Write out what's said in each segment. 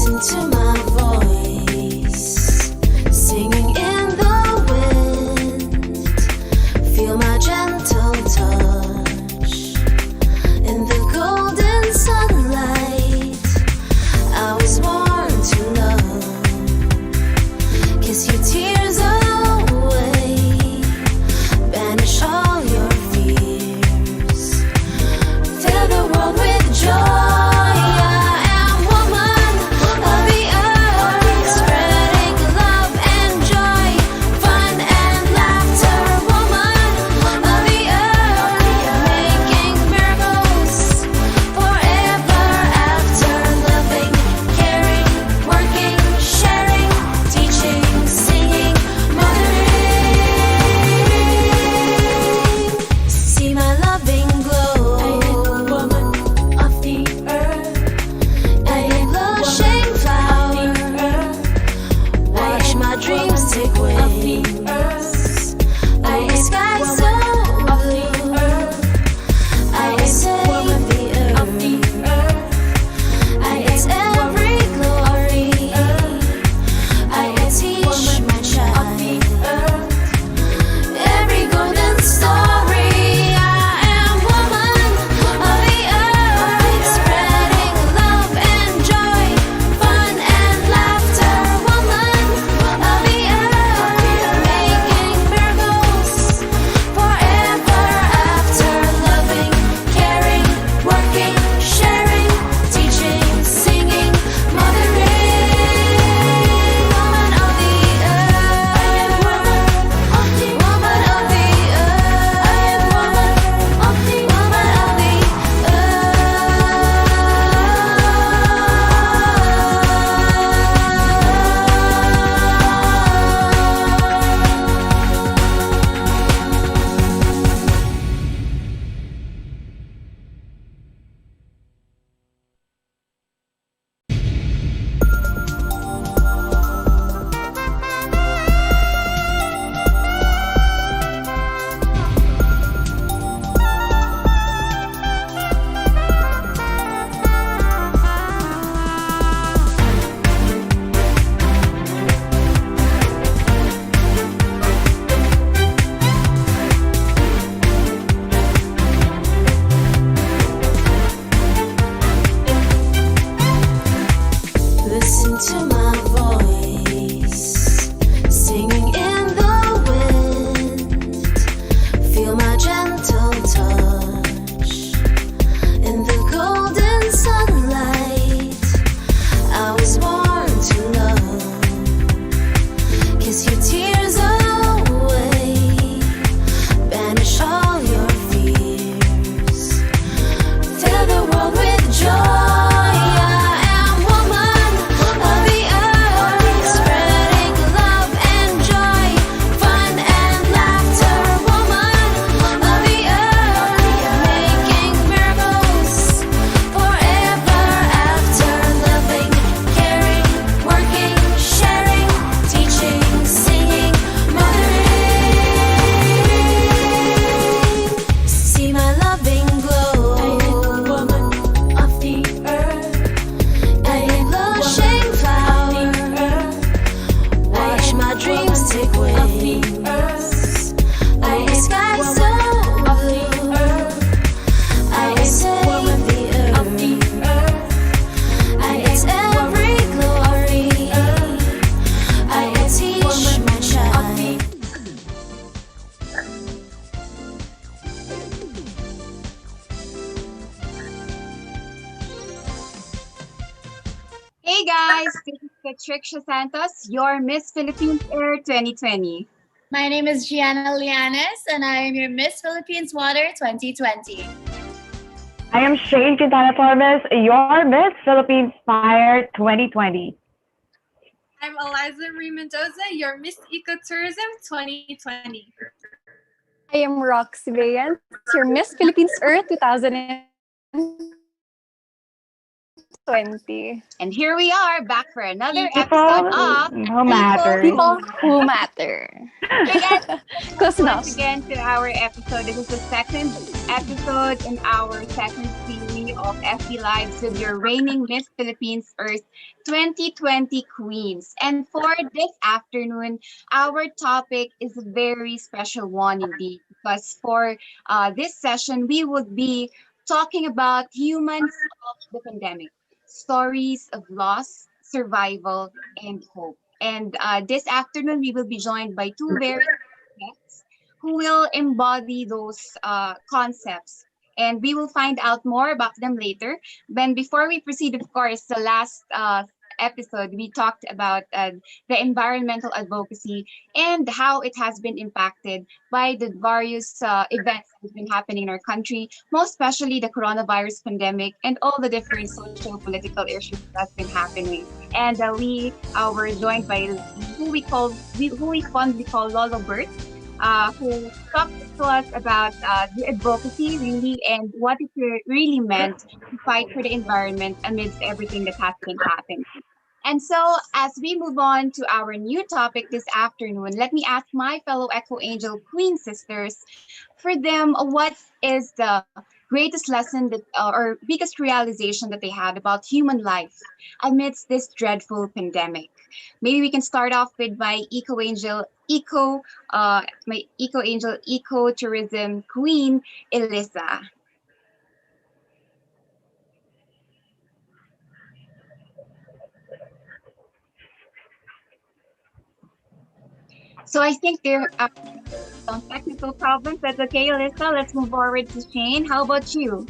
Listen to my voice, singing in the wind. Feel my gentle touch in the golden sunlight. I was born to love. Kiss your tears away, banish all your fears. Fill the world with joy. Listen to my voice, singing in the wind. Feel my gentle touch in the golden sunlight. I was born to love. Kiss your tears away, banish all your fears. Fill the world with joy. Hey guys, this is Patricia Santos, your Miss Philippines Air 2020. My name is Gianna Lianes, and I am your Miss Philippines Water 2020. I am Shane Quintana Torres, your Miss Philippines Fire 2020. I'm Eliza Marie Mendoza, your Miss Ecotourism 2020. I am Roxy Vayans, your Miss Philippines Earth 2020. And here we are back for another episode of Who Matter. People Who Matter. Close enough. Once again to our episode. This is the second episode in our second series of FB Lives with your reigning Miss Philippines Earth 2020 Queens. And for this afternoon, our topic is a very special one indeed, because for this session, we would be talking about humans of the pandemic, stories of loss, survival, and hope. And this afternoon, we will be joined by two very guests who will embody those concepts. And we will find out more about them later. Then, before we proceed, of course, the last episode, we talked about the environmental advocacy and how it has been impacted by the various events that have been happening in our country, most especially the coronavirus pandemic and all the different social political issues that's been happening. And we were joined by who we fondly call Lolo Bert, who talked to us about the advocacy really and what it really meant to fight for the environment amidst everything that has been happening. And so, as we move on to our new topic this afternoon, let me ask my fellow Echo Angel Queen sisters, for them, what is the greatest lesson that, or biggest realization that they had about human life amidst this dreadful pandemic? Maybe we can start off with my my Eco Angel Eco Tourism Queen, Elisa. So I think there are some technical problems. That's okay, Alyssa. Let's move forward to Shane. How about you?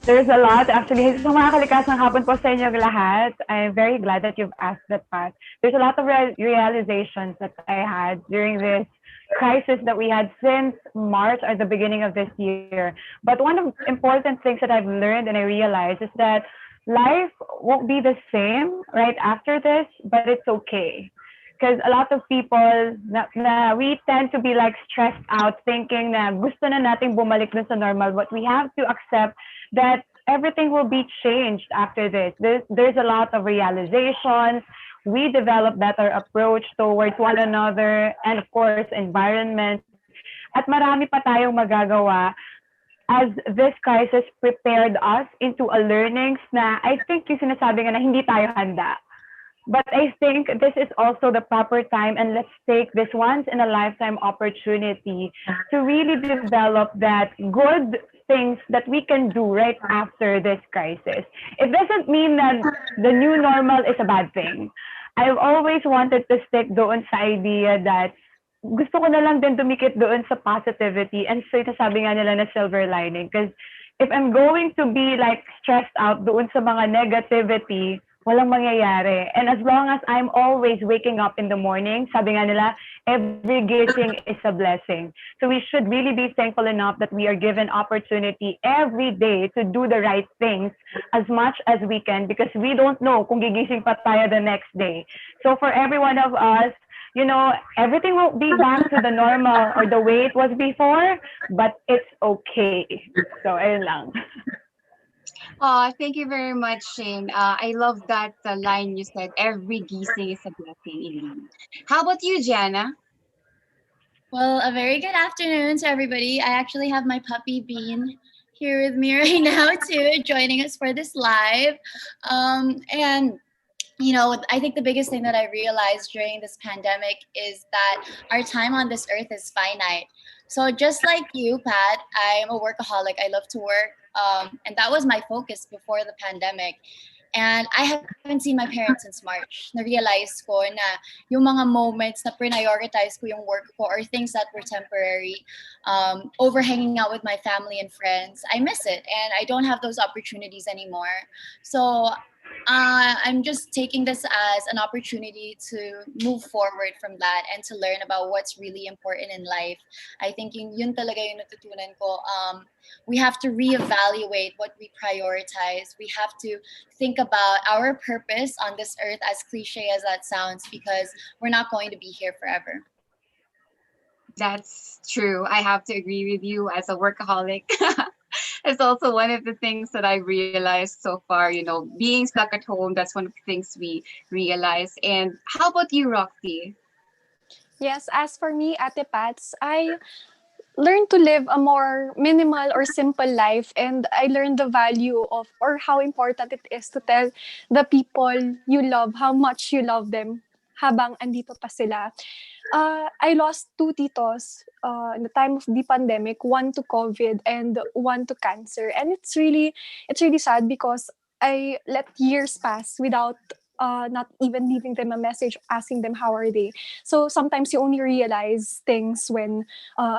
There's a lot actually. So mga kalikasang hapon po sa inyong lahat. I'm very glad that you've asked that, Pat. There's a lot of realizations that I had during this crisis that we had since March or the beginning of this year. But one of the important things that I've learned and I realized is that life won't be the same right after this, but it's okay. Because a lot of people, we tend to be like stressed out thinking na gusto na nating bumalik dun sa normal, but we have to accept that everything will be changed after this. There's a lot of realizations. We develop better approach towards one another and of course, environment. At marami pa tayong magagawa as this crisis prepared us into a learnings na I think yung sinasabi nga na hindi tayo handa. But I think this is also the proper time, and let's take this once in a lifetime opportunity to really develop that good things that we can do right after this crisis. It doesn't mean that the new normal is a bad thing. I've always wanted to stick doon sa idea that gusto ko na lang din dumikit doon sa positivity and so sabi nga nila na silver lining. Because if I'm going to be like stressed out doon sa mga negativity, walang mangyayari. And as long as I'm always waking up in the morning, sabi nga nila, every gising is a blessing. So we should really be thankful enough that we are given opportunity every day to do the right things as much as we can because we don't know kung gigising pa tayo the next day. So for every one of us, you know, everything will be back to the normal or the way it was before, but it's okay. So ayun lang. Thank you very much, Shane. I love that line you said, every gising is a blessing indeed. How about you, Gianna? Well, a very good afternoon to everybody. I actually have my puppy Bean here with me right now too, joining us for this live. And you know, I think the biggest thing that I realized during this pandemic is that our time on this earth is finite. So just like you, Pat, I'm a workaholic. I love to work. And that was my focus before the pandemic. And I haven't seen my parents since March. Na-realize ko na yung mga moments na prioritize ko yung work ko or things that were temporary, over hanging out with my family and friends, I miss it. And I don't have those opportunities anymore. So I'm just taking this as an opportunity to move forward from that and to learn about what's really important in life. I think yun talaga yung natutunan ko. We have to reevaluate what we prioritize. We have to think about our purpose on this earth, as cliche as that sounds, because we're not going to be here forever. That's true. I have to agree with you as a workaholic. It's also one of the things that I realized so far, you know, being stuck at home, that's one of the things we realize. And how about you, Roxy? Yes, as for me, Ate Pats, I learned to live a more minimal or simple life, and I learned the value of, or how important it is to tell the people you love how much you love them habang andito pa sila. I lost two titos in the time of the pandemic, one to COVID and one to cancer. And it's really sad because I let years pass without not even leaving them a message asking them how are they. So sometimes you only realize things when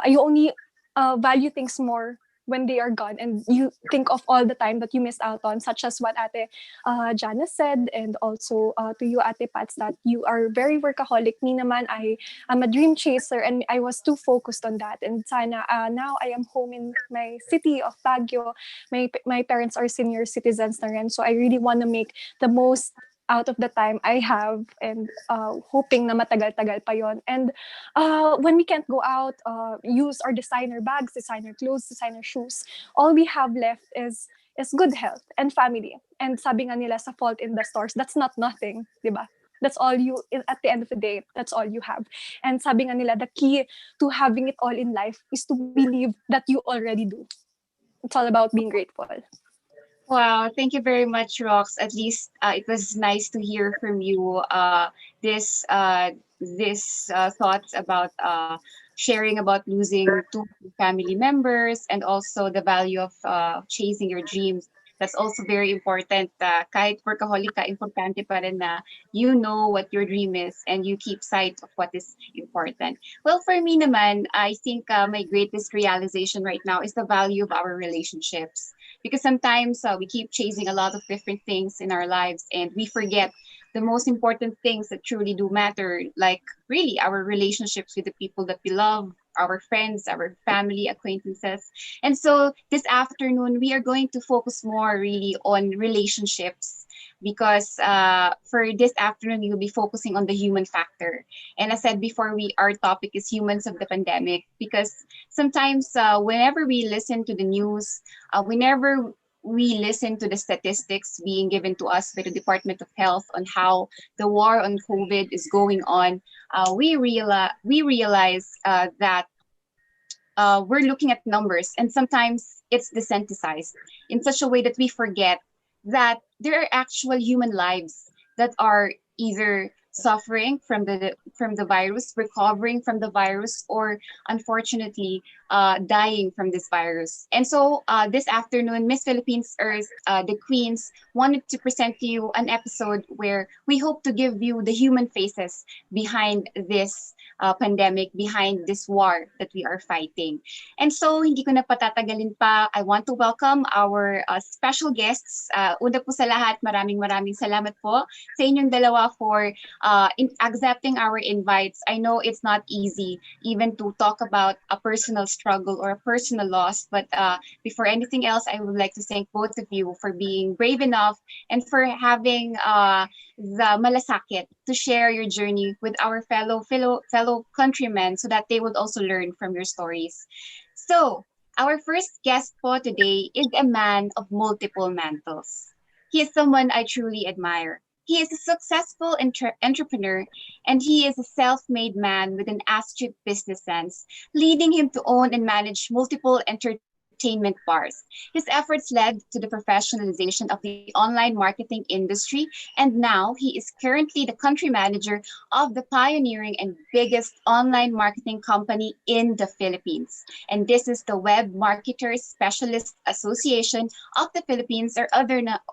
you only value things more when they are gone, and you think of all the time that you missed out on, such as what Ate Jana said, and also to you, Ate Pats, that you are very workaholic. Me naman, I am a dream chaser, and I was too focused on that. And sana now I am home in my city of Baguio. My parents are senior citizens na rin, so I really want to make the most out of the time I have, and hoping na matagal-tagal pa yon. And when we can't go out, use our designer bags, designer clothes, designer shoes, all we have left is good health and family. And sabi nga nila sa Fault in the Stars, that's not nothing, di ba? That's all you, at the end of the day, that's all you have. And sabi nga nila, the key to having it all in life is to believe that you already do. It's all about being grateful. Wow, thank you very much, Rox. At least it was nice to hear from you this thoughts about sharing about losing two family members, and also the value of chasing your dreams. That's also very important. Kahit workaholic ka, importante pa rin na you know what your dream is and you keep sight of what is important. Well, for me naman, I think my greatest realization right now is the value of our relationships. Because sometimes we keep chasing a lot of different things in our lives, and we forget the most important things that truly do matter, like really our relationships with the people that we love, our friends, our family, acquaintances. And so this afternoon, we are going to focus more really on relationships, because for this afternoon, we will be focusing on the human factor. And as I said before, our topic is humans of the pandemic, because sometimes whenever we listen to the news, whenever we listen to the statistics being given to us by the Department of Health on how the war on COVID is going on, we realize that we're looking at numbers, and sometimes it's desensitized in such a way that we forget that there are actual human lives that are either suffering from the virus, recovering from the virus, or unfortunately dying from this virus. And so this afternoon, Miss Philippines Earth, the Queens, wanted to present to you an episode where we hope to give you the human faces behind this pandemic, behind this war that we are fighting. And so hindi ko na patatagalin pa, I want to welcome our special guests. Una po sa lahat, maraming salamat po sa inyong dalawa for in accepting our invites. I know it's not easy even to talk about a personal struggle or a personal loss, but before anything else, I would like to thank both of you for being brave enough and for having the malasakit to share your journey with our fellow countrymen, so that they would also learn from your stories. So our first guest for today is a man of multiple mantles. He is someone I truly admire. He is a successful entrepreneur, and he is a self-made man with an astute business sense, leading him to own and manage multiple entertainment bars. His efforts led to the professionalization of the online marketing industry, and now he is currently the country manager of the pioneering and biggest online marketing company in the Philippines. And this is the Web Marketers Specialist Association of the Philippines, or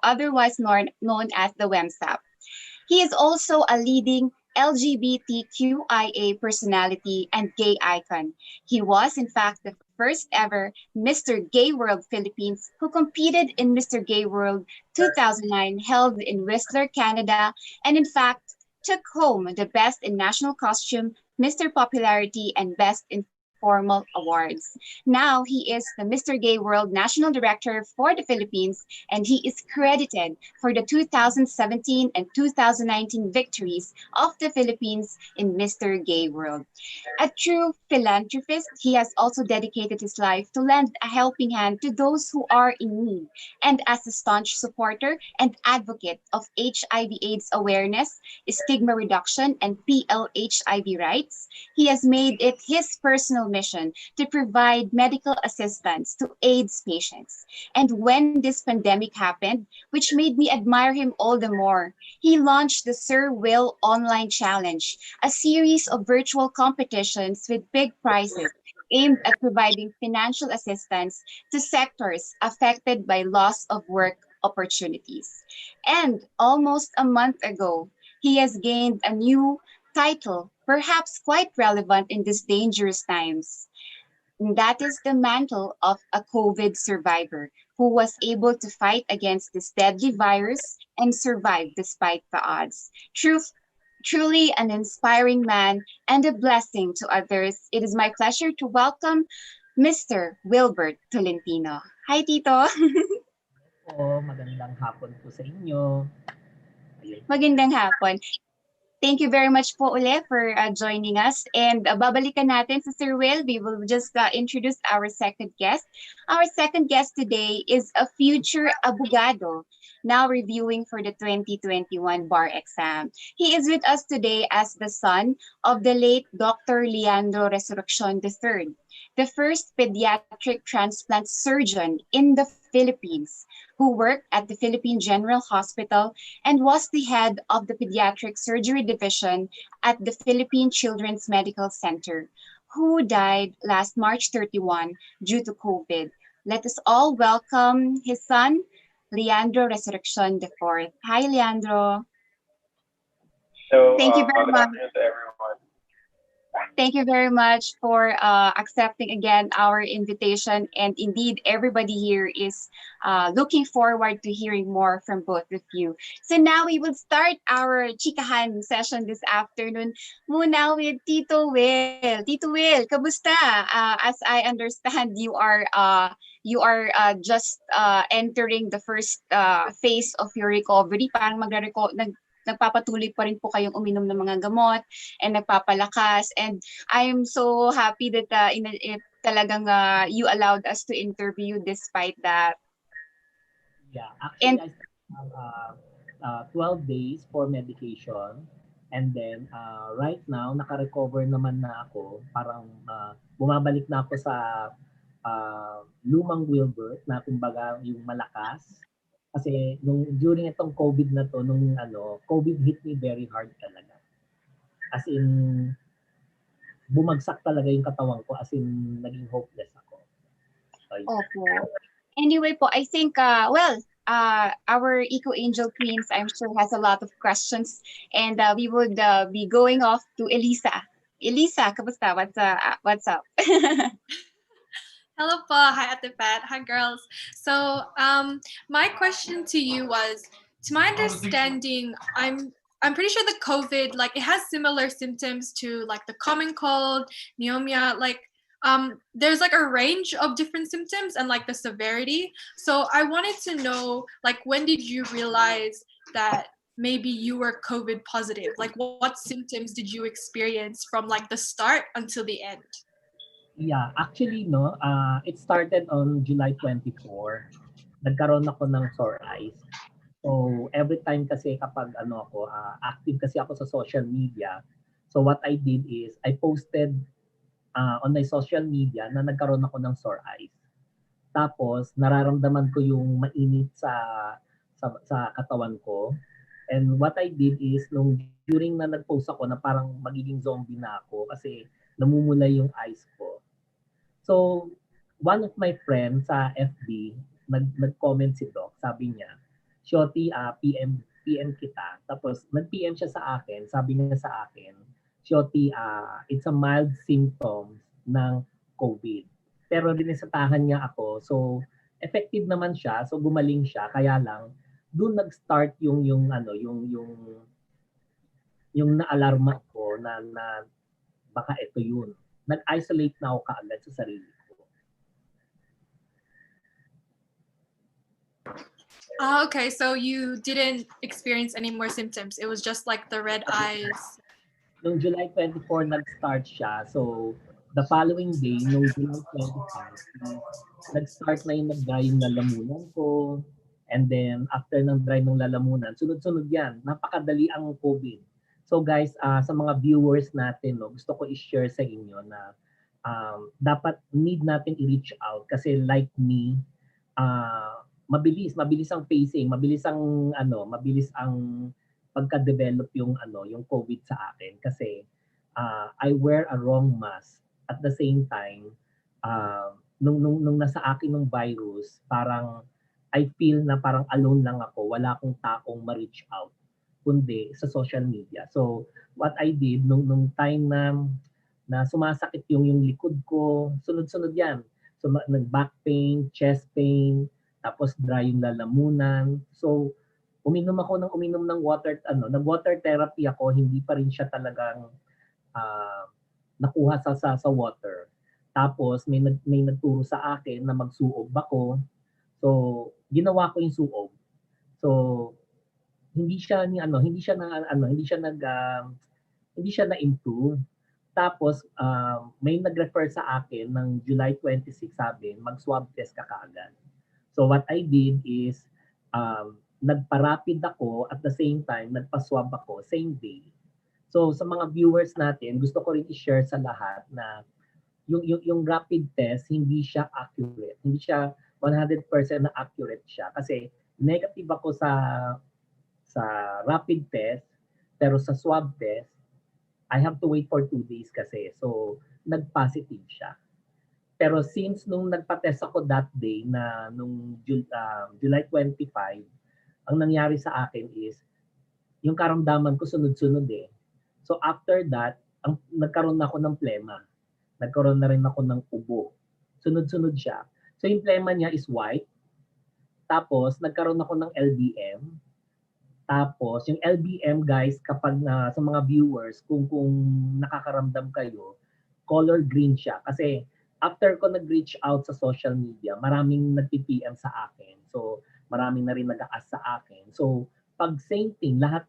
otherwise known as the WEMSAP. He is also a leading LGBTQIA personality and gay icon. He was, in fact, the first ever Mr. Gay World Philippines, who competed in Mr. Gay World 2009, held in Whistler, Canada, and in fact took home the Best in National Costume, Mr. Popularity, and Best in Formal awards. Now he is the Mr. Gay World National Director for the Philippines, and he is credited for the 2017 and 2019 victories of the Philippines in Mr. Gay World. A true philanthropist, he has also dedicated his life to lend a helping hand to those who are in need. And as a staunch supporter and advocate of HIV/AIDS awareness, stigma reduction, and PLHIV rights, he has made it his personal mission to provide medical assistance to AIDS patients. And when this pandemic happened, which made me admire him all the more, he launched the Sir Will Online Challenge, a series of virtual competitions with big prizes aimed at providing financial assistance to sectors affected by loss of work opportunities. And almost a month ago, he has gained a new title, perhaps quite relevant in these dangerous times. And that is the mantle of a COVID survivor who was able to fight against this deadly virus and survive despite the odds. Truly an inspiring man and a blessing to others. It is my pleasure to welcome Mr. Wilbert Tolentino. Hi, Tito. Po, magandang hapon po sa inyo. Ayun. Magandang hapon. Thank you very much po uli for joining us. And babalikan natin sa Sir Will. We will just introduce our second guest. Our second guest today is a future abogado, now reviewing for the 2021 bar exam. He is with us today as the son of the late Dr. Leandro Resurreccion III, the first pediatric transplant surgeon in the Philippines, who worked at the Philippine General Hospital and was the head of the Pediatric Surgery Division at the Philippine Children's Medical Center, who died last March 31 due to COVID. Let us all welcome his son, Leandro Resurreccion IV. Hi, Leandro. So, Thank you very good much. afternoon to everyone. Thank you very much for accepting again our invitation. And indeed, everybody here is looking forward to hearing more from both of you. So now we will start our chikahan session this afternoon. Muna with Tito Will. Tito Will, kamusta? As I understand, you are just entering the first phase of your recovery. Parang nagpapatuloy pa rin po kayong uminom ng mga gamot and nagpapalakas. And I'm so happy that talagang you allowed us to interview despite that. Yeah, actually, I spent 12 days for medication. And then, right now, naka-recover naman na ako. Parang bumabalik na ako sa lumang Wilbert na kumbaga yung malakas. Kasi during itong COVID na to, COVID hit me very hard talaga. As in, bumagsak talaga yung katawan ko, as in, naging hopeless ako. So, Opo. Anyway po, I think, our Eco Angel Queens, I'm sure, has a lot of questions. And we would be going off to Elisa. Elisa, kamusta? What's up? Hello po. Hi, Ate Pat. Hi, girls. So, my question to you was, to my understanding, I'm pretty sure the COVID, like, it has similar symptoms to like the common cold, pneumonia, like, there's like a range of different symptoms and like the severity. So I wanted to know, like, when did you realize that maybe you were COVID positive? Like, what symptoms did you experience from like the start until the end? yeah, actually, it started on July 24. Nagkaroon ako ng sore eyes. So, every time kasi kapag active kasi ako sa social media. So, what I did is, I posted on my social media na nagkaroon ako ng sore eyes. Tapos, nararamdaman ko yung mainit sa katawan ko. And what I did is, during na nag-post ako na parang magiging zombie na ako kasi namumulay yung eyes ko. So, one of my friends sa FB, nag-comment si Doc, sabi niya, Shoti, PM kita. Tapos, nag-PM siya sa akin, sabi niya sa akin, Shoti, it's a mild symptom ng COVID. Pero rinisatahan niya ako, so effective naman siya, so gumaling siya, kaya lang, doon nag-start yung na-alarma ko na baka ito yun. Nag-isolate na ako kaagad sa sarili ko. Okay, so you didn't experience any more symptoms. It was just like the red eyes. Noong July 24, nag-start siya. So, the following day, noong July 25, nag-start na yung nag-dry yung lalamunan ko. And then, after ng dry ng lalamunan, sunod-sunod yan. Napakadali ang COVID. So guys, sa mga viewers natin, gusto ko i-share sa inyo na dapat need natin i-reach out kasi like me, mabilis ang pacing, mabilis ang pagka-develop yung COVID sa akin kasi I wear a wrong mask. At the same time, nung nasa akin ng virus, parang I feel na parang alone lang ako, wala akong taong ma-reach out kundi sa social media. So what I did nung time na sumasakit yung likod ko, sunod-sunod yan. So nag-back pain, chest pain, tapos dry yung lalamunan. So uminom ng water, nag-water therapy ako, hindi pa rin siya talagang nakuha sa water. Tapos may nagturo sa akin na magsuob ako. So ginawa ko yung suob. So hindi siya na-improve. Tapos may nag-refer sa akin ng July 26, sabi, mag-swab test ka kaagad. So what I did is nagpa-rapid ako at the same time nagpa-swab ako same day. So sa mga viewers natin, gusto ko rin i-share sa lahat na yung rapid test hindi siya accurate. Hindi siya 100% na accurate siya kasi negative ako sa rapid test, pero sa swab test I have to wait for 2 days kasi. So nag-positive siya. Pero since nung nagpa-test ako that day na nung July 25, ang nangyari sa akin is yung karamdaman ko sunod-sunod eh. So after that, nagkaroon na ako ng plema. Nagkaroon na rin ako ng ubo. Sunod-sunod siya. So yung plema niya is white. Tapos nagkaroon ako ng LBM. Tapos yung LBM guys, kapag sa mga viewers, kung nakakaramdam kayo, color green siya. Kasi after ko nag-reach out sa social media, maraming nag-PM sa akin. So maraming na rin nag-a-ask sa akin. So pag same thing, lahat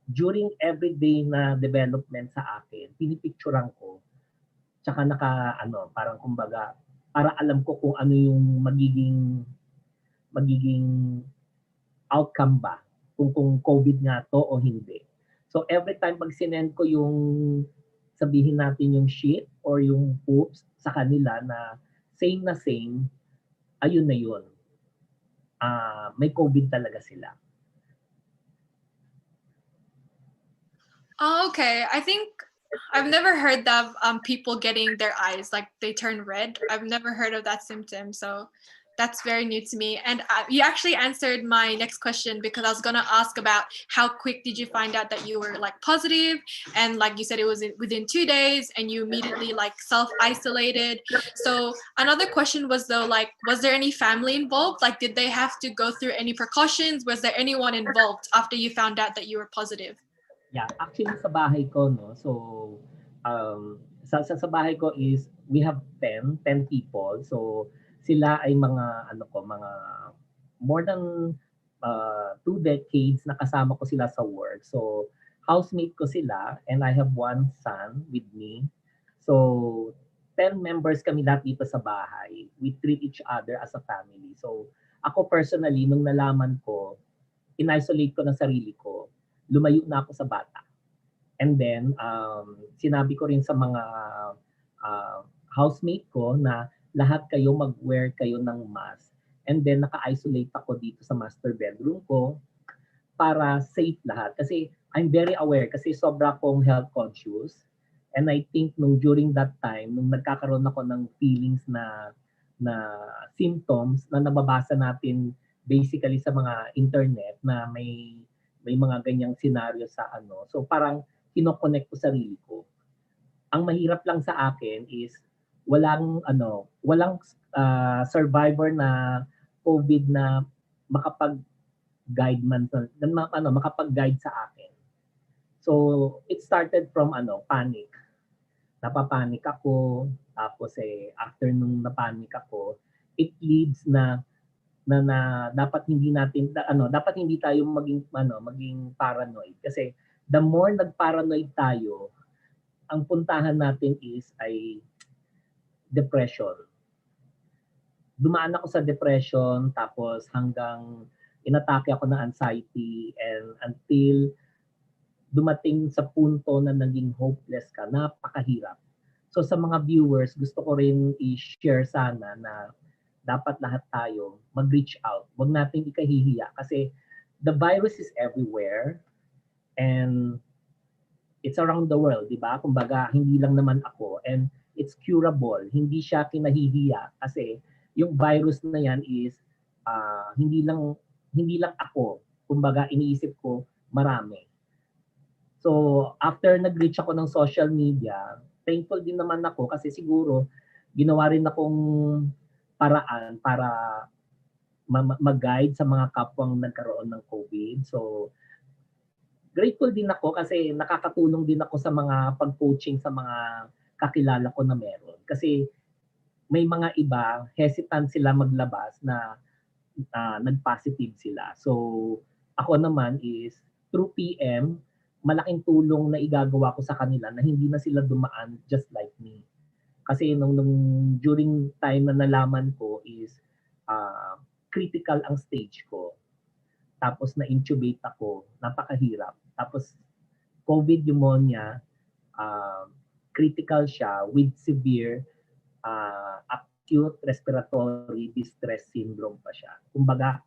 during everyday na development sa akin, pinipicturean ko. Tsaka parang kumbaga, para alam ko kung ano yung magiging outcome ba, kung COVID nga to o hindi. So every time pag sinend ko yung, sabihin natin yung shit or yung poops sa kanila na same, ayun na yun. May COVID talaga sila. Oh, okay. I think I've never heard of people getting their eyes like they turn red. I've never heard of that symptom, so that's very new to me. And you actually answered my next question because I was gonna ask about how quick did you find out that you were like positive, and like you said, it was within 2 days, and you immediately like self-isolated. So another question was though, like, was there any family involved? Like, did they have to go through any precautions? Was there anyone involved after you found out that you were positive? Yeah, actually sa bahay ko, no, so sa bahay ko is we have 10 people. So sila ay mga mga more than 2 decades na kasama ko sila sa work. So housemate ko sila and I have one son with me. So 10 members kami lahat dito sa bahay. We treat each other as a family. So ako personally, nung nalaman ko, in-isolate ko na sarili ko, lumayo na ako sa bata. And then, sinabi ko rin sa mga housemate ko na lahat kayo mag-wear kayo ng mask. And then, naka-isolate ako dito sa master bedroom ko para safe lahat. Kasi I'm very aware kasi sobra akong health conscious. And I think during that time, nung nagkakaroon ako ng feelings na symptoms na nababasa natin basically sa mga internet na may mga ganyang scenario sa So parang kino-connect ko sarili ko. Ang mahirap lang sa akin is walang survivor na COVID na makapag-guide makapag-guide sa akin. So it started from panic. Napapanik ako, tapos after nung napanik ako, it leads na dapat hindi tayo maging paranoid kasi the more nagparanoid tayo, ang puntahan natin ay depression. Dumaan ako sa depression tapos hanggang inatake ako ng anxiety and until dumating sa punto na naging hopeless ka, napakahirap. So sa mga viewers, gusto ko rin i-share sana na dapat lahat tayo mag-reach out. Huwag nating ikahihiya kasi the virus is everywhere and it's around the world, di ba? Kumbaga, hindi lang naman ako and it's curable. Hindi siya kinahihiya kasi yung virus na yan is hindi lang ako. Kumbaga, iniisip ko marami. So, after nag-reach ako ng social media, thankful din naman ako kasi siguro ginawa rin akong paraan para mag-guide sa mga kapwang nagkaroon ng COVID. So, grateful din ako kasi nakakatulong din ako sa mga pag-coaching sa mga kakilala ko na meron. Kasi may mga iba, hesitant sila maglabas na nag-positive sila. So, ako naman is through PM, malaking tulong na igagawa ko sa kanila na hindi na sila dumaan just like me. Kasi nung during time na nalaman ko is critical ang stage ko. Tapos na-intubate ako, napakahirap. Tapos COVID pneumonia, critical siya with severe acute respiratory distress syndrome pa siya. Kumbaga,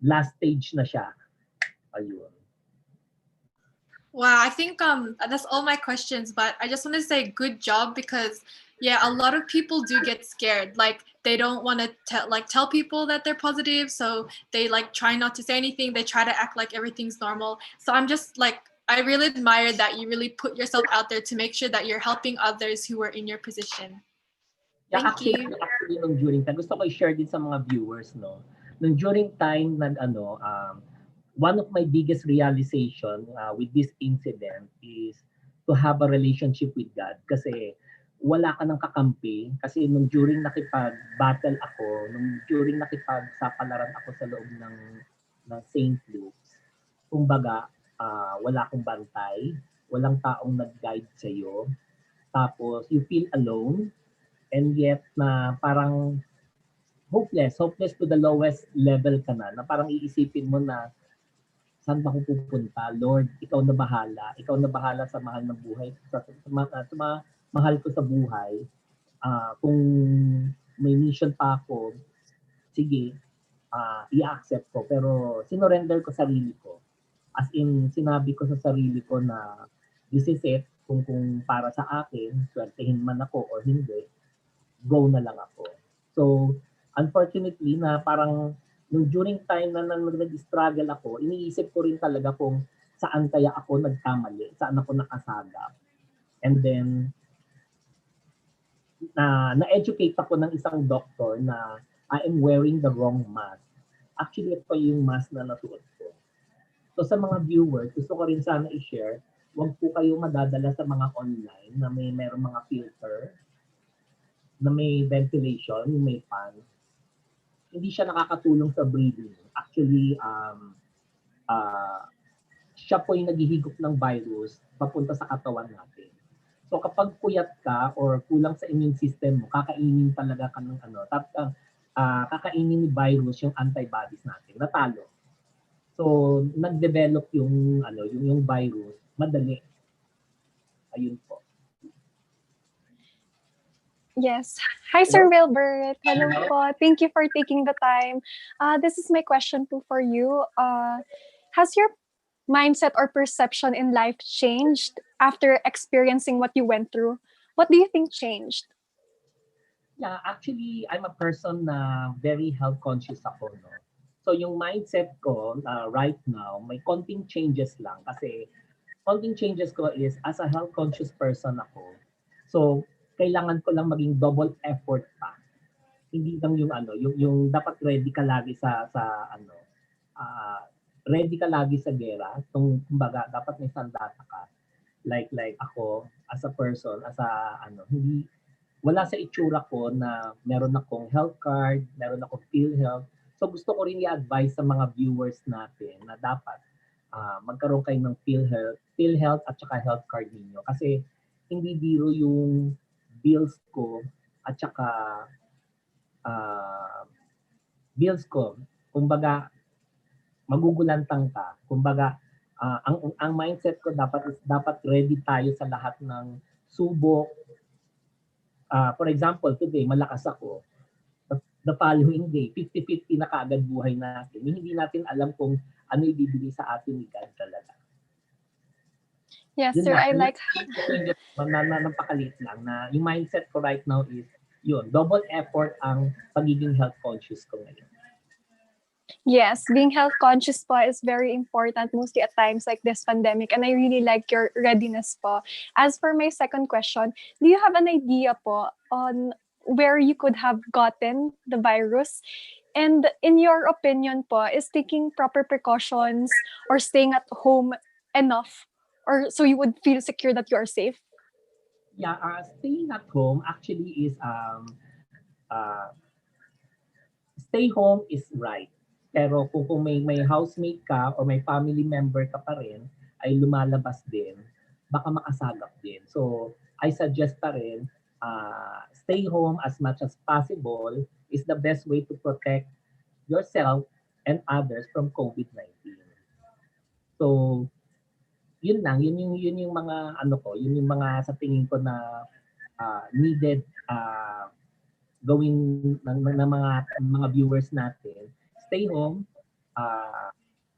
last stage na siya. Ayun. Wow, I think that's all my questions, but I just want to say good job because yeah, a lot of people do get scared. Like they don't want to tell people that they're positive, so they like try not to say anything. They try to act like everything's normal. So I'm just like I really admire that you really put yourself out there to make sure that you're helping others who are in your position. Yeah, Thank you. Actually, nung during time, gusto ko i-share din sa mga viewers, no? Nung during time, one of my biggest realization with this incident is to have a relationship with God. Kasi wala ka ng kakampi. Kasi nung during nakipag-battle ako, nung during nakipagsapalaran ako sa loob ng St. Luke's, kumbaga, wala akong bantay, walang taong nag-guide sa'yo. Tapos, you feel alone, and yet na parang hopeless to the lowest level ka na parang iisipin mo na saan ba ako pupunta? Lord, ikaw na bahala. Ikaw na bahala sa mahal ng buhay, sa mahal ko sa buhay. Kung may mission pa ako, sige, i-accept ko. Pero sinorender ko sarili ko. As in, sinabi ko sa sarili ko na this is it. Kung para sa akin, swertehin man ako o hindi, go na lang ako. So, unfortunately, na parang nung during time na nag-struggle ako, iniisip ko rin talaga kung saan kaya ako nagkamali, saan ako nakasagap. And then, na-educate ako ng isang doctor na I am wearing the wrong mask. Actually, ito yung mask na natuot ko. So sa mga viewers, gusto ko rin sana i-share, huwag po kayo madadala sa mga online na mayroong mga filter, na may ventilation, may fan. Hindi siya nakakatulong sa breathing. Actually, siya po yung naghihigop ng virus papunta sa katawan natin. So kapag puyat ka or kulang sa immune system mo, kakainin talaga ka ng kakainin ni virus yung antibodies natin, natalo. So nag-develop yung virus, madali. Ayun po. Yes. Hi, Sir Wilbert. Hello po. Thank you for taking the time. This is my question too for you. Has your mindset or perception in life changed after experiencing what you went through? What do you think changed? Yeah, actually, I'm a person na very health conscious ako, no? So yung mindset ko right now, may konting changes lang kasi konting changes ko is as a health conscious person ako. So kailangan ko lang maging double effort pa. Hindi lang yung dapat ready ka lagi ready ka lagi sa gera. Kumbaga dapat may sandata ka. Like ako as a person, hindi wala sa itsura ko na meron akong health card, meron akong PhilHealth. So gusto ko rin i-advise sa mga viewers natin na dapat magkaroon kayo ng PhilHealth at saka health card ninyo kasi hindi biro yung bills ko at saka bills ko. Kumbaga magugulantang ka. Kumbaga ang mindset ko dapat ready tayo sa lahat ng subok, For example, today, malakas ako. The following day, 50-50 na kaagad buhay natin. Hindi natin alam kung ano ibibigay sa atin ni God talaga. Yes, Yun sir. lang. I like Napakalit lang na yung mindset ko right now is yun, double effort ang pagiging health conscious ko ngayon. Yes, being health conscious po is very important, mostly at times like this pandemic. And I really like your readiness po. As for my second question, do you have an idea po on where you could have gotten the virus? And in your opinion po, is taking proper precautions or staying at home enough? Or so you would feel secure that you are safe? Yeah, staying at home actually is stay home is right. Pero kung may housemate ka or may family member ka pa rin, ay lumalabas din, baka makasagap din. So, I suggest pa rin, stay home as much as possible is the best way to protect yourself and others from COVID-19. So, yun lang, yun yung mga yun yung mga sa tingin ko na needed gawin ng mga viewers natin. Stay home.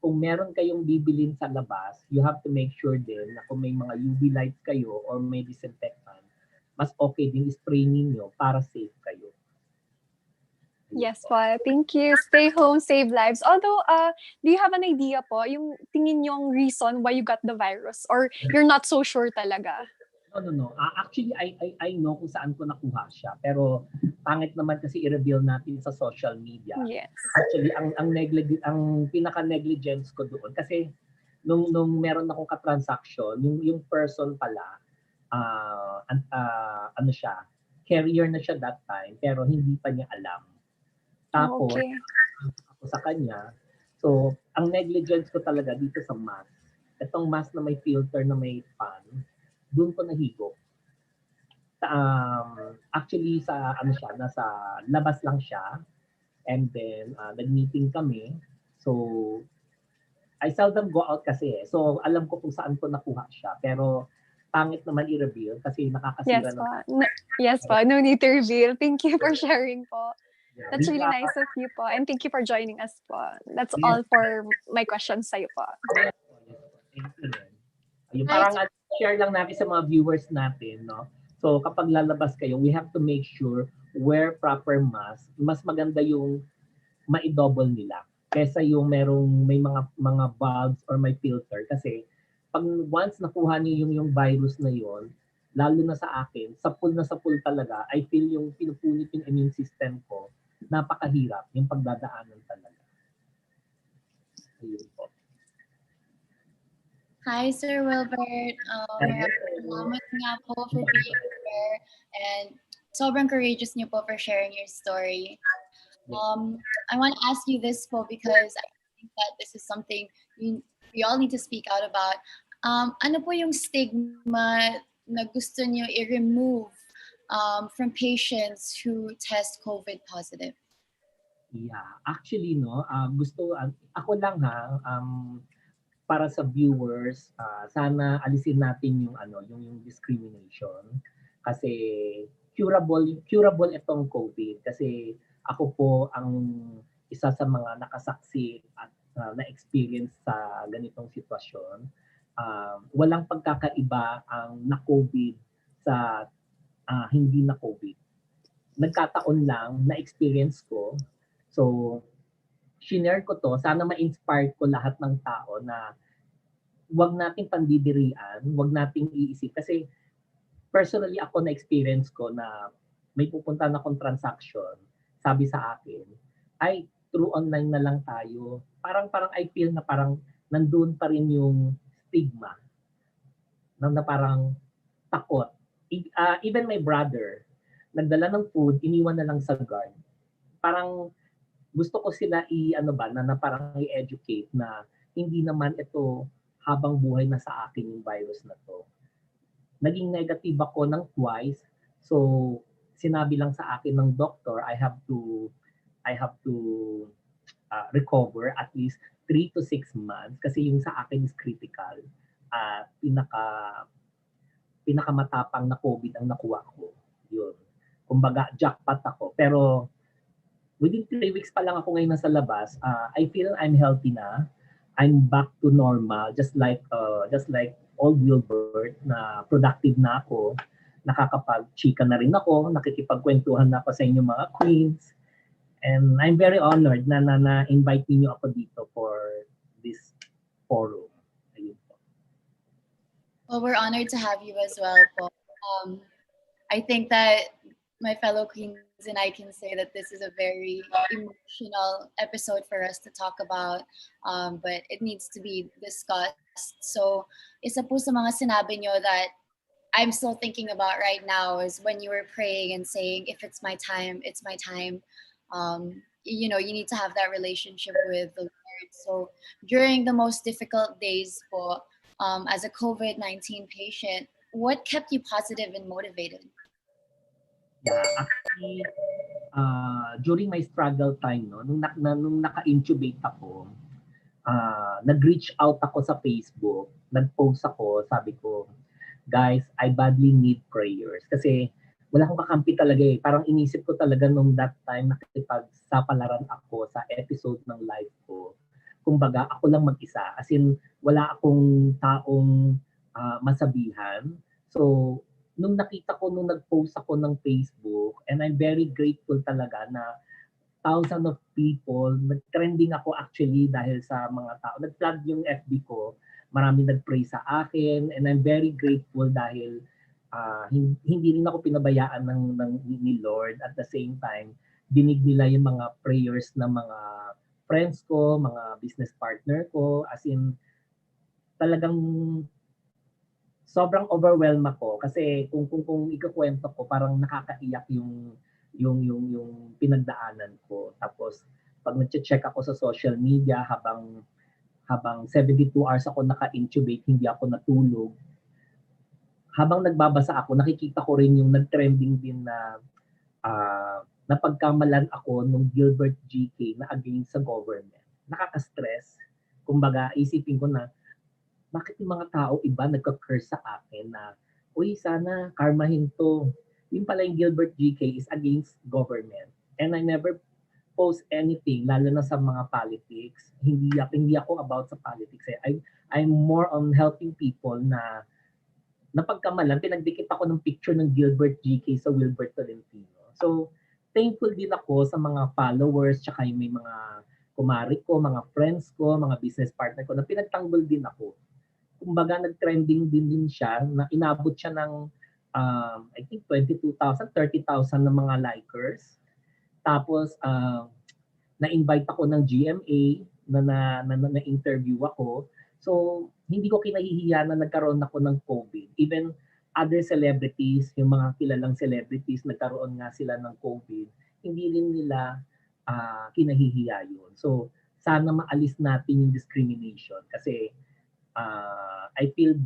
Kung meron kayong bibilin sa labas, you have to make sure din na kung may mga UV lights kayo or may disinfectant, mas okay din spray ninyo para safe kayo. Yes po, thank you. Stay home, save lives. Although, do you have an idea po, yung tingin yung reason why you got the virus? Or you're not so sure talaga? No. Actually, I know kung saan ko nakuha siya. Pero pangit naman kasi i-reveal natin sa social media. Yes. Actually, ang pinaka-negligence ko doon kasi nung meron akong ka-transaction, yung person pala carrier na siya that time pero hindi pa niya alam. Tapos Okay. ako sa kanya. So, ang negligence ko talaga dito sa mask. Itong mask na may filter na may fan, doon ko nahigo. Actually nasa labas lang siya. And then nag-meeting kami. So I seldom go out kasi eh. So alam ko kung saan ko nakuha siya. Pero pangit naman i-reveal kasi nakakasira Yes po. Yes po, no need to reveal. Thank you for sharing po. That's really nice of you po. And thank you for joining us po. That's all for my questions sa'yo po. Thank you. Yung parang share lang natin sa mga viewers natin, no? So kapag lalabas kayo, we have to make sure wear proper mask. Mas maganda yung ma-double nila kaysa yung may mga bulbs or may filter kasi pag once nakuha niyo yung virus na yon, lalo na sa akin, sapul talaga. I feel yung pinupunit yung immune system ko. Napakahirap yung pagdadaanan talaga. Ayun po. Hi, Sir Wilbert. Salamat nga po for being here and sobrang courageous niyo po for sharing your story. I want to ask you this po because I think that this is something we all need to speak out about. Ano po yung stigma na gusto niyo i-remove from patients who test COVID positive? Yeah, actually ako lang para sa viewers, sana alisin natin yung discrimination kasi curable itong COVID kasi ako po ang isa sa mga nakasaksi at na-experience sa ganitong sitwasyon. Walang pagkakaiba ang na-COVID sa hindi na-COVID. Nagkataon lang na-experience ko. So, shinare ko to, sana ma-inspire ko lahat ng tao na wag nating pandidirian, wag nating iisip. Kasi personally ako na-experience ko na may pupunta na akong transaction, sabi sa akin, ay through online na lang tayo. Parang I feel na parang nandun pa rin yung stigma. Na parang takot. Even my brother, nagdala ng food, iniwan na lang sa guard. Parang gusto ko sila na parang i-educate na hindi naman ito habang buhay na sa akin yung virus na to. Naging negative ako ng twice. So, sinabi lang sa akin ng doctor, I have to recover at least 3 to 6 months kasi yung sa akin is critical. Pinakamatapang na COVID ang nakuha ko. Yun. kumbaga jackpot ako. Pero within 3 weeks pa lang ako ngayon nasa labas, I feel I'm healthy na. I'm back to normal, just like old Wilbert na productive na ako. Nakakapag-chika na rin ako, nakikipagkwentuhan na ako sa inyo mga queens. And I'm very honored na invite niyo ako dito for this forum. Ayun po. Well, we're honored to have you as well, po. I think that my fellow queens and I can say that this is a very emotional episode for us to talk about, but it needs to be discussed. So, isa po sa mga sinabi nyo that I'm still thinking about right now is when you were praying and saying, if it's my time, it's my time. You know, you need to have that relationship with the Lord. So during the most difficult days po, as a COVID-19 patient, what kept you positive and motivated? Yeah, actually, during my struggle time, no, nung naka-intubate ako, nag-reach out ako sa Facebook, nag-post ako, sabi ko, guys, I badly need prayers. Kasi wala akong kakampi talaga eh. Parang inisip ko talaga nung that time nakikipagsapalaran ako sa episode ng live ko. Kumbaga, ako lang mag-isa. As in, wala akong taong masabihan. So, nung nakita ko, nung nag-post ako ng Facebook, and I'm very grateful talaga na thousands of people, nag-trending ako actually dahil sa mga tao. Nag-plug yung FB ko, maraming nag-pray sa akin, and I'm very grateful dahil hindi rin ako pinabayaan ni Lord. At the same time, dinig nila yung mga prayers ng mga friends ko, mga business partner ko, as in talagang sobrang overwhelmed ako kasi kung ikukwento ko parang nakakaiyak yung pinagdaanan ko. Tapos pag nagche-check ako sa social media habang 72 hours ako naka-intubate, hindi ako natulog. Habang nagbabasa ako, nakikita ko rin yung nag-trending din na napagkamalan ako nung Gilbert GK na against sa government. Nakaka-stress. Kumbaga, isipin ko na, bakit yung mga tao iba nagka-curse sa akin na, uy, sana karmahin to. Yung pala yung Gilbert GK is against government. And I never post anything, lalo na sa mga politics. Hindi ako about sa politics. I'm more on helping people na napagkamalan, pinagdikit ako ng picture ng Gilbert GK sa Wilbert Tolentino. So, thankful din ako sa mga followers, tsaka yung may mga kumari ko, mga friends ko, mga business partner ko, na pinagtanggol din ako. Kumbaga, nag-trending din siya, na inabot siya ng, I think, 22,000, 30,000 na mga likers. Tapos, na-invite ako ng GMA na interview ako. So, hindi ko kinahihiya na nagkaroon ako ng COVID. Even other celebrities, yung mga kilalang celebrities, nagkaroon nga sila ng COVID, hindi rin nila kinahihiya yun. So, sana maalis natin yung discrimination kasi I feel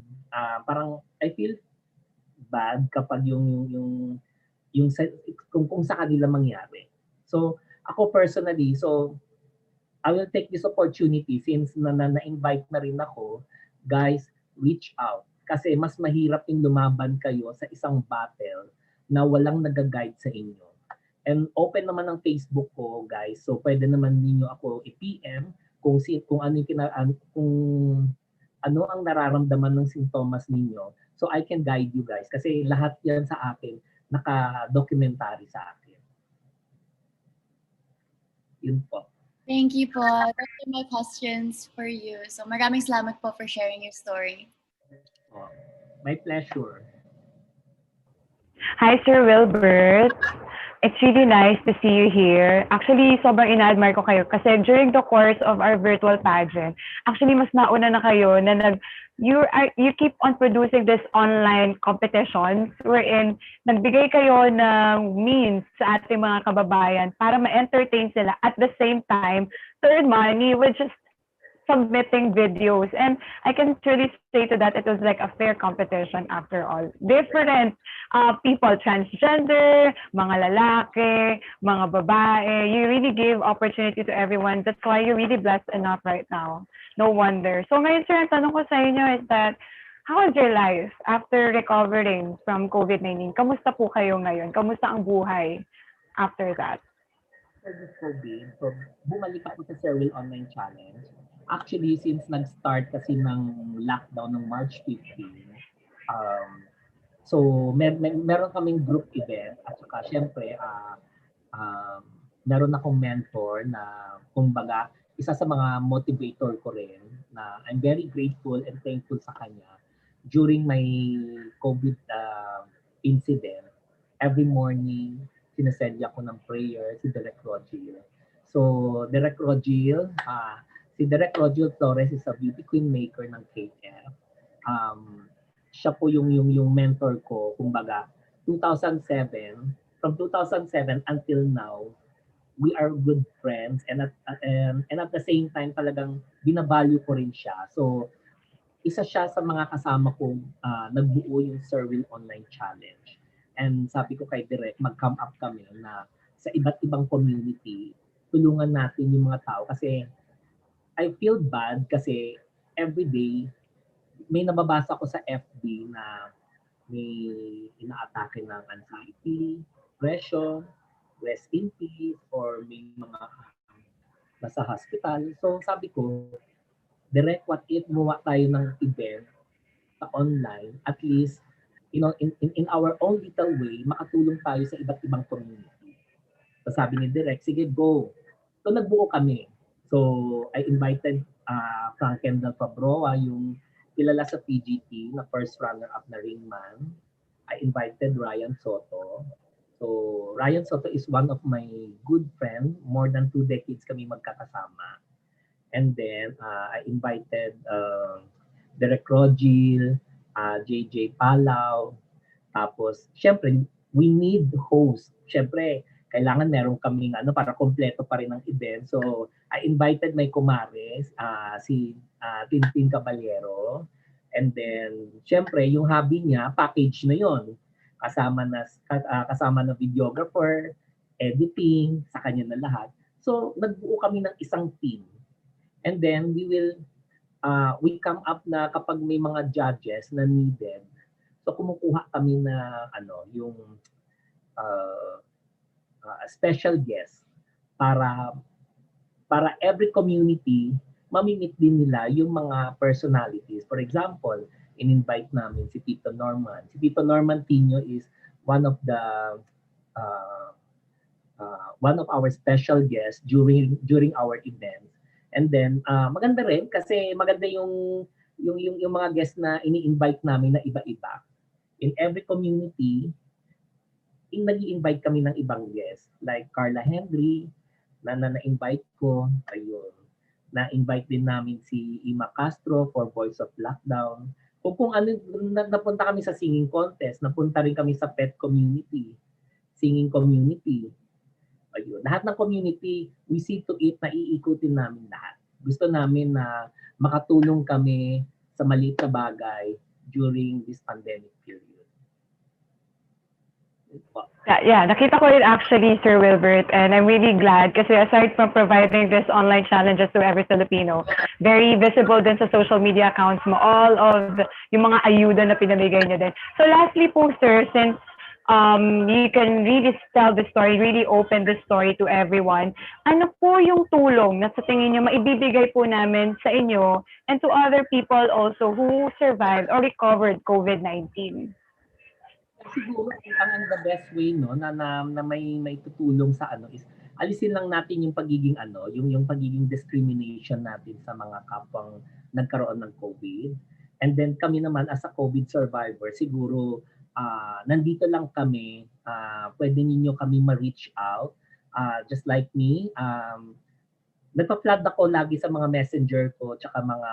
bad kapag yung kung sa kanila mangyari. So, ako personally, I will take this opportunity since na-invite na rin ako, guys, reach out. Kasi mas mahirap yung lumaban kayo sa isang battle na walang nag-guide sa inyo. And open naman ang Facebook ko, guys. So pwede naman ninyo ako i-PM kung ano ang nararamdaman ng sintomas ninyo. So I can guide you guys kasi lahat 'yan sa akin naka-documentary sa akin. Yun po. Thank you po. Those are my questions for you. So maraming salamat po for sharing your story. My pleasure. Hi, Sir Wilbert. It's really nice to see you here. Actually, sobrang ina-admire ko kayo kasi during the course of our virtual pageant, actually mas nauna na kayo na you keep on producing this online competitions wherein nagbigay kayo ng means sa ating mga kababayan para ma-entertain sila at the same time to earn money with just submitting videos. And I can truly say to that it was like a fair competition after all. Different people, transgender, mga lalaki, mga babae. You really gave opportunity to everyone. That's why you're really blessed enough right now. No wonder. So ngayon, sir, ang tanong ko sa inyo is that, How's your life after recovering from COVID-19? Kamusta po kayo ngayon? Kamusta ang buhay after that? After this COVID, so bumalik ako sa Serwil Online Challenge. Actually, since nag-start kasi ng lockdown ng March 15, so meron kaming group event at saka syempre meron akong mentor na kumbaga isa sa mga motivator ko rin na I'm very grateful and thankful sa kanya during my COVID incident. Every morning, sinasend ako ng prayer si Direk Rogil. So, Direk Rogil, si Direk Rogil Flores is a beauty queen maker ng KF. Siya po yung mentor ko, kumbaga, 2007, from 2007 until now, we are good friends and at the same time talagang binavalue ko rin siya. So, isa siya sa mga kasama kong nagbuo yung Serwil Online Challenge. And sabi ko kay Direk, mag-come up kami na sa iba't ibang community, tulungan natin yung mga tao. Kasi I feel bad kasi every day, may nababasa ko sa FB na may inaatake ng anxiety, depression, rest in peace, or may mga nasa hospital. So sabi ko, Direk, what if gumawa tayo ng event sa online, at least, you know, in our own little way, makatulong tayo sa iba't ibang community. So sabi ni Direk, sige, go. So nagbuo kami. So I invited Frank Kendall Fabroa, yung kilala sa PGT na first runner-up na ringman. I invited Ryan Soto. So Ryan Soto is one of my good friends. More than 2 decades kami magkakasama. And then I invited Direk Rogil, JJ Palaw. Tapos, syempre, we need host. Syempre, kailangan meron kaming para kompleto pa rin ang event. So, I invited my kumares, si Tintin Caballero. And then, syempre, yung hobby niya, package na yon. Kasama na videographer, editing, sa kanya na lahat. So, nagbuo kami ng isang team. And then, we come up na kapag may mga judges na needed, so kumukuha kami na yung special guest para every community mamimit din nila yung mga personalities. For example, in-invite namin si Tito Norman. Si Tito Norman Tino is one of our special guests during our events. And then maganda rin kasi maganda yung mga guests na ini-invite namin na iba-iba. In every community, nag-i-invite kami ng ibang guests. Like Carla Henry, na-invite ko. Ayun. Na-invite din namin si Ima Castro for Voice of Lockdown. Kung napunta kami sa singing contest, napunta rin kami sa pet community, singing community. Ayun. Lahat ng community, we see to it na iikutin namin lahat. Gusto namin na makatulong kami sa maliit na bagay during this pandemic period. Yeah, nakita ko rin actually, Sir Wilbert, and I'm really glad kasi aside from providing this online challenges to every Filipino, very visible din sa social media accounts mo, all of yung mga ayuda na pinamigay niyo din. So lastly po, sir, since you can really tell the story, really open the story to everyone, ano po yung tulong na sa tingin niyo maibibigay po namin sa inyo and to other people also who survived or recovered COVID-19? Siguro ang the best way na may tutulong sa is alisin lang natin yung pagiging yung pagiging discrimination natin sa mga kapwang nagkaroon ng COVID. And then kami naman as a COVID survivor, siguro nandito lang kami, pwede ninyo kami ma-reach out. Just like me, nagpa-flood ako lagi sa mga messenger ko tsaka mga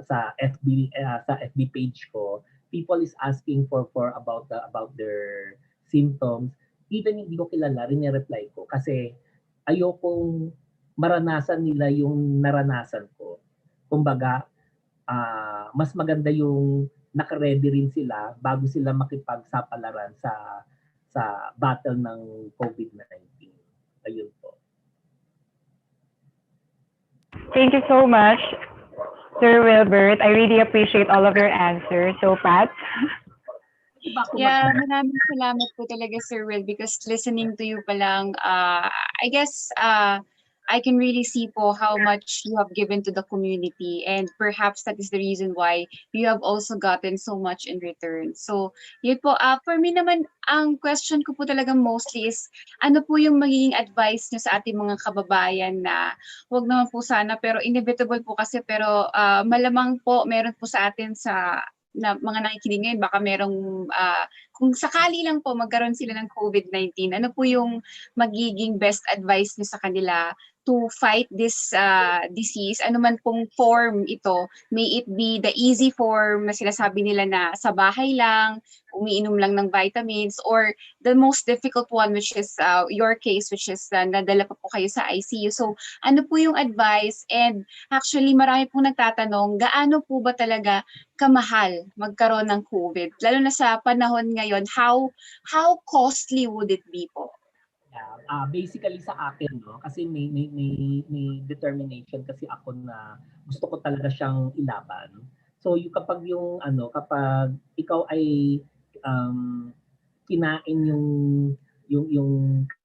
sa FB page ko. People is asking for about their symptoms. Even hindi ko kilala, rin-reply ko kasi ayokong maranasan nila yung naranasan ko. Kumbaga, mas maganda yung naka-ready rin sila bago sila makipagsapalaran sa battle ng COVID-19. Ayun po. Thank you so much. Sir Wilbert. I really appreciate all of your answers. So, Pat? Iba ako Yeah, maraming salamat po talaga, Sir Will, because listening to you pa lang, I guess I can really see po how much you have given to the community, and perhaps that is the reason why you have also gotten so much in return. So, yun po, for me naman, ang question ko po talaga mostly is, ano po yung magiging advice nyo sa ating mga kababayan na wag naman po sana, pero inevitable po kasi, pero malamang po meron po sa atin sa na mga nakikinig ngayon, baka merong, kung sakali lang po magkaroon sila ng COVID-19, ano po yung magiging best advice niyo sa kanila to fight this disease? Ano man pong form ito, may it be the easy form na sinasabi nila na sa bahay lang, umiinom lang ng vitamins, or the most difficult one, which is your case, which is nadala pa po kayo sa ICU. So, ano po yung advice? And actually, marami pong nagtatanong, gaano po ba talaga kamahal magkaroon ng COVID? Lalo na sa panahon ngayon, how costly would it be po? Yeah, basically sa akin, no, kasi may determination kasi ako na gusto ko talaga siyang ilaban. So yung kapag ikaw ay kinain yung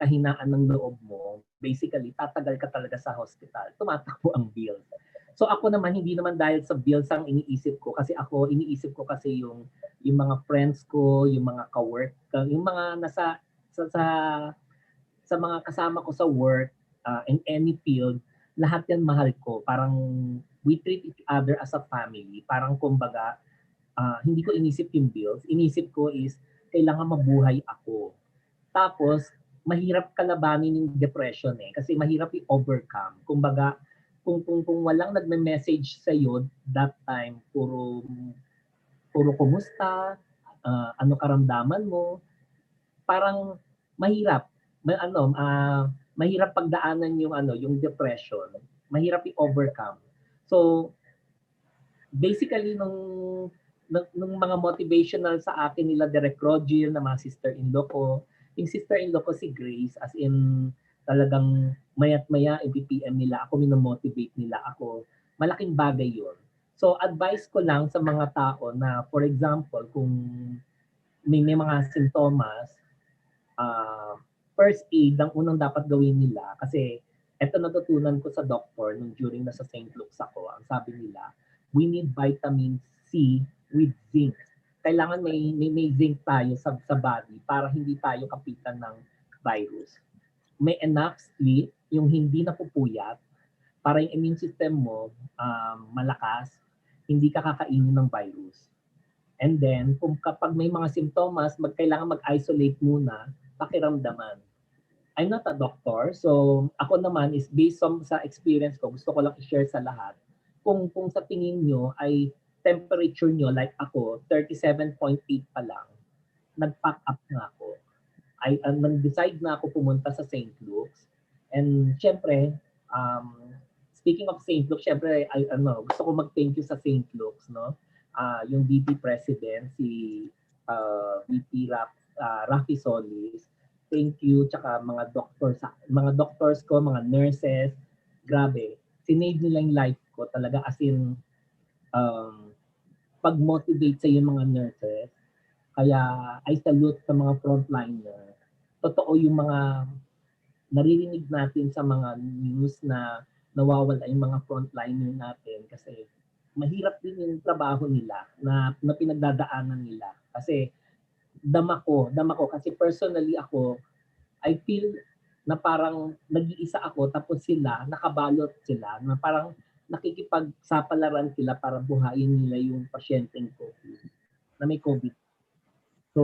kahinaan ng loob mo, basically tatagal ka talaga sa hospital. Tumatakbo ang bills. So ako naman, hindi naman dahil sa bills ang iniisip ko, kasi iniisip ko kasi yung mga friends ko, yung mga ka-work, yung mga nasa sa mga kasama ko sa work, in any field, lahat yan mahal ko. Parang we treat each other as a family. Parang kumbaga, hindi ko inisip yung bills. Inisip ko is, kailangan mabuhay ako. Tapos, mahirap kalabanin yung depression kasi mahirap i-overcome. Kumbaga, kung walang nagme-message sa iyo that time, puro kumusta, ano karamdaman mo, parang mahirap. Mahirap pagdaanan yung depression. Mahirap i-overcome. So, basically nung mga motivational sa akin nila Direk Rogil, na mga sister-in-law ko, yung sister-in-law ko si Grace, as in talagang maya't maya i-PM nila ako, minomotivate nila ako. Malaking bagay yun. So advice ko lang sa mga tao na, for example, kung may mga sintomas, first aid ang unang dapat gawin nila, kasi eto natutunan ko sa doctor nung during nasa St. Luke's ako. Ang sabi nila, we need vitamin C with zinc. Kailangan may zinc tayo sa body para hindi tayo kapitan ng virus. May enough sleep, yung hindi napupuyat, para yung immune system mo malakas, hindi ka kakainin ng virus. And then, kapag may mga simptomas, kailangan mag-isolate muna, pakiramdaman. I'm not a doctor, so ako naman is based sa experience ko, gusto ko lang i-share sa lahat. Kung sa tingin nyo ay temperature nyo, like ako, 37.8 pa lang, nag-pack up na ako. Nag-decide na ako pumunta sa St. Luke's. And syempre, speaking of St. Luke's, syempre, gusto ko mag-thank you sa St. Luke's, no? Yung VP President, si VP Rafi Solis. Thank you, tsaka mga doctors ko, mga nurses, grabe, sinave nila yung life ko talaga, as in, pag-motivate sa yung mga nurses. Kaya I salute sa mga frontliner. Totoo yung mga naririnig natin sa mga news na nawawala yung mga frontliner natin, kasi mahirap din yung trabaho nila na pinagdadaanan nila. Kasi dama ko kasi personally ako, I feel na parang nag-iisa ako, tapos sila, nakabalot sila, na parang nakikipagsapalaran sila para buhayin nila yung pasyenteng COVID, na may COVID. So,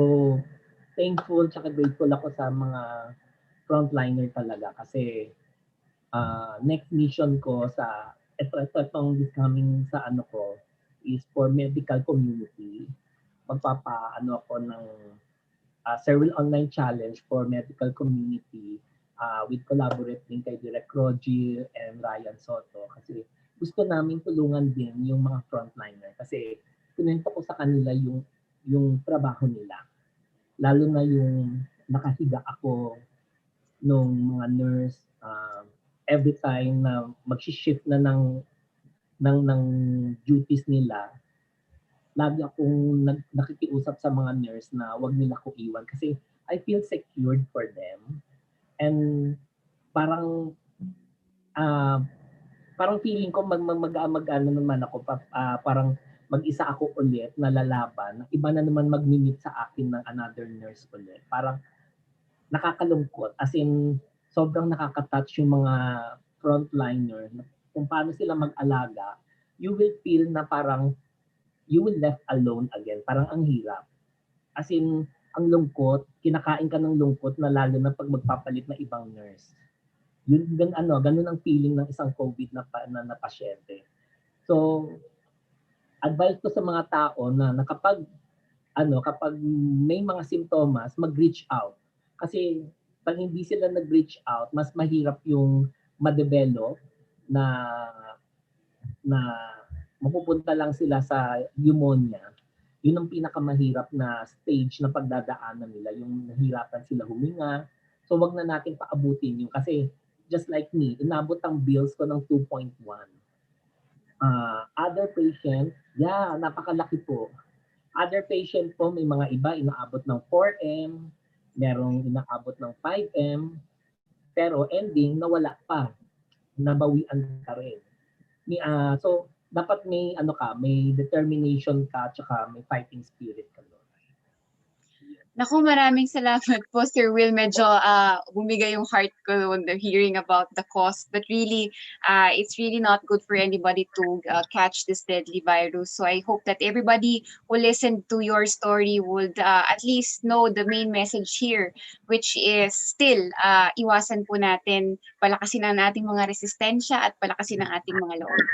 thankful tsaka grateful ako sa mga frontliner talaga, kasi next mission ko sa itong coming sa ko is for medical community. Ako ng Sir Will Online Challenge for medical community, with collaborating kay Direk Rogil and Ryan Soto, kasi gusto namin tulungan din yung mga frontliner, kasi kunento ko sa kanila yung trabaho nila. Lalo na yung nakahiga ako nung mga nurse, every time na mag-shift na ng ng duties nila, lagi akong nakikiusap sa mga nurse na wag nila ko iwan kasi I feel secured for them. And parang ah, parang feeling ko ano naman ako parang mag-isa ako ulit na lalaban. Iba na naman mag-meet sa akin ng another nurse ulit. Parang nakakalungkot. As in, sobrang nakaka-touch yung mga frontliner. Kung paano sila mag-alaga, you will feel na parang you will left alone again. Parang ang hirap. As in, ang lungkot, kinakain ka ng lungkot na lalo na pag magpapalit na ibang nurse. Yun, ganun ang feeling ng isang COVID na pasyente. So, advice ko sa mga tao na kapag may mga simptomas, mag-reach out. Kasi pag hindi sila nag-reach out, mas mahirap yung ma-develop na mapupunta lang sila sa pneumonia. Yun ang pinakamahirap na stage na pagdadaanan nila, yung nahirapan sila huminga. So wag na natin paabutin yun kasi just like me, inabot ang bills ko ng 2.1. Other patient, napakalaki po. Other patient po, may mga iba inaabot ng 4M, merong inaabot ng 5M, pero ending, nawala pa. Nabawian ka rin. So, dapat may may determination ka, tsaka may fighting spirit ka. Naku, maraming salamat po, Sir Will. Medyo bumigay yung heart ko when hearing about the cost. But really, it's really not good for anybody to catch this deadly virus. So I hope that everybody who listened to your story would at least know the main message here, which is still, iwasan po natin, palakasin ang ating mga resistensya at palakasin ang ating mga loob.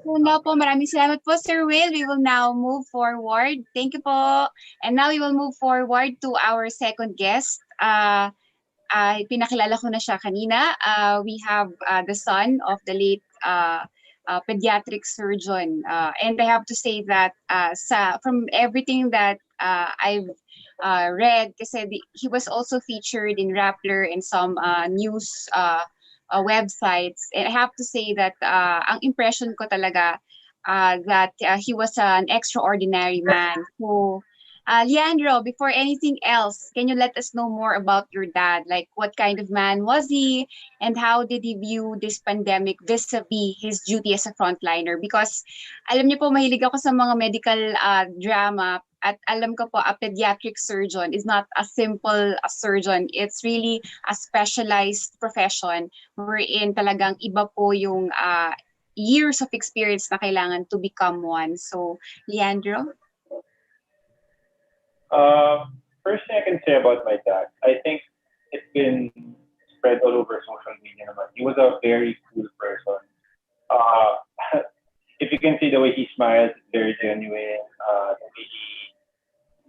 So now po, maraming salamat po, Sir Will. We will now move forward. Thank you po. And now we will move forward to our second guest. Pinakilala ko na siya kanina. We have the son of the late pediatric surgeon. And I have to say that from everything that I've read, kasi he was also featured in Rappler and some news websites. And I have to say that ang impression ko talaga that he was an extraordinary man who Leandro, before anything else, can you let us know more about your dad? Like, what kind of man was he, and how did he view this pandemic vis-a-vis his duty as a frontliner? Because, alam niyo po, mahilig ako sa mga medical drama, at alam ko po, a pediatric surgeon is not a simple surgeon. It's really a specialized profession wherein talagang iba po yung years of experience na kailangan to become one. So, Leandro? First thing I can say about my dad, I think it's been spread all over social media naman. He was a very cool person. If you can see the way he smiles, it's very genuine.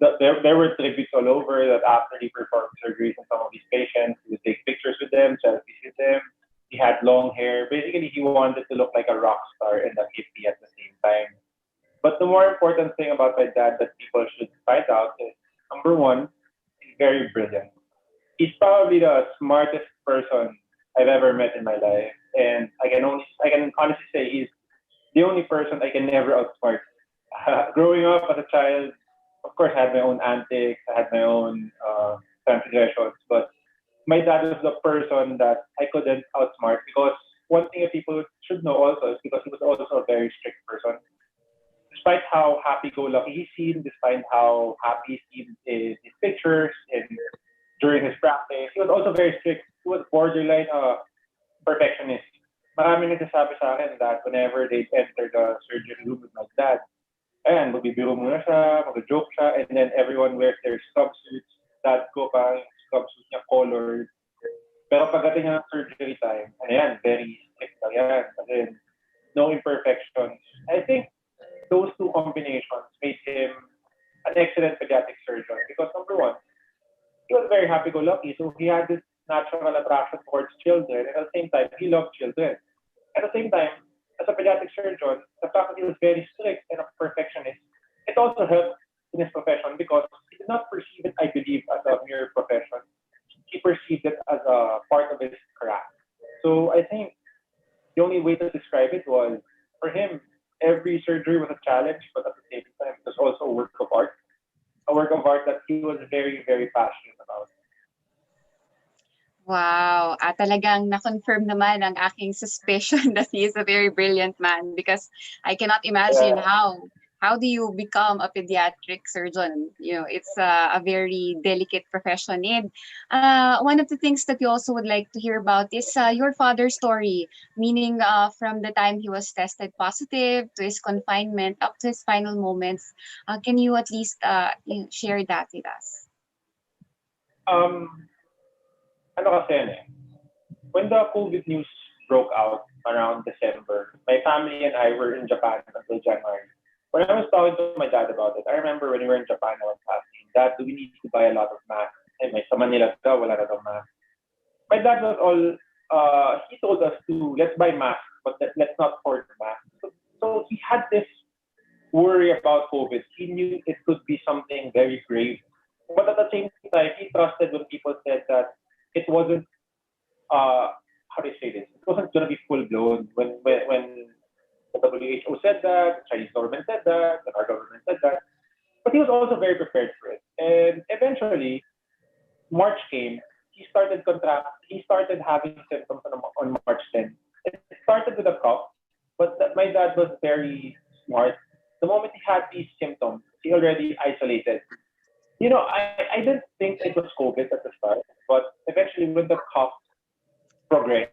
There were tributes all over that after he performed surgeries on some of his patients, he would take pictures with them, selfies with them. He had long hair. Basically, he wanted to look like a rock star and a hippie at the same time. But the more important thing about my dad that people should find out is, number one, he's very brilliant. He's probably the smartest person I've ever met in my life. And I can honestly say he's the only person I can never outsmart. Growing up as a child, of course, I had my own antics, I had my own transgressions, but my dad was the person that I couldn't outsmart because one thing that people should know also is because he was also a very strict person. Despite how happy-go-lucky he seemed, despite how happy he seemed in his pictures and during his practice, he was also very strict. He was borderline perfectionist. Maraming nagsasabi sa akin that whenever they enter the surgery room with my dad, ayan, magbibiro muna siya, mag-joke siya, and then everyone wears their scrub suits. Dad ko pa, scrub suit niya colored. Pero pagdating ng surgery time, ayan, very strict lang yan. And then, no imperfections. I think those two combinations made him an excellent pediatric surgeon because number one, he was very happy-go-lucky, so he had this natural attraction towards children, and at the same time, he loved children. At the same time, as a pediatric surgeon, the fact that he was very strict and a perfectionist, it also helped in his profession because he did not perceive it, I believe, as a mere profession. He perceived it as a part of his craft. So I think the only way to describe it was, for him, surgery was a challenge, but at the same time, it was also a work of art. A work of art that he was very, very passionate about. Wow, talagang na-confirm naman ang aking suspicion that he is a very brilliant man because I cannot imagine Yeah. how do you become a pediatric surgeon? You know, it's a very delicate profession. And one of the things that we also would like to hear about is your father's story, meaning from the time he was tested positive to his confinement up to his final moments. Can you at least share that with us? Um, ano kasi yan eh, when the COVID news broke out around December, my family and I were in Japan until January. When I was talking to my dad about it, I remember when we were in Japan, I was asking, Dad, do we need to buy a lot of masks? Eh, may sa Manila daw, wala na daw masks. My dad was all, he told us to, let's buy masks, but let's not hoard masks. So he had this worry about COVID. He knew it could be something very grave. But at the same time, he trusted when people said that it wasn't how do you say this? It wasn't gonna be full blown when the WHO said that, the Chinese government said that, and our government said that. But he was also very prepared for it. And eventually, March came. He started having symptoms on March 10th. It started with a cough, but my dad was very smart. The moment he had these symptoms, he already isolated. You know, I didn't think it was COVID at the start, but eventually when the cough progressed,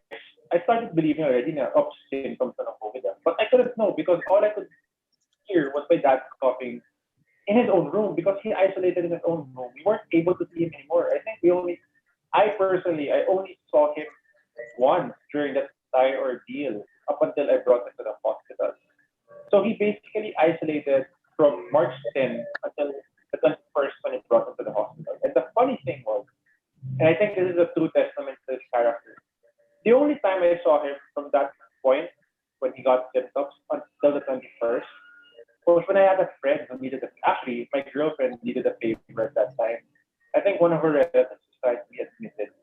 I started believing already na symptoms of COVID. But I couldn't know because all I could hear was my dad coughing in his own room because he isolated in his own room. We weren't able to see him anymore. I personally, I only saw him once during that entire ordeal up until I brought him to the hospital. So he basically isolated from March 10 until the 21st when he brought him to the hospital. And the funny thing was, and I think this is a true testament to his character, the only time I saw him from that point when he got symptoms until the 21st was when I had a friend who actually, my girlfriend needed a favor at that time. I think one of her relatives was trying to be admitted.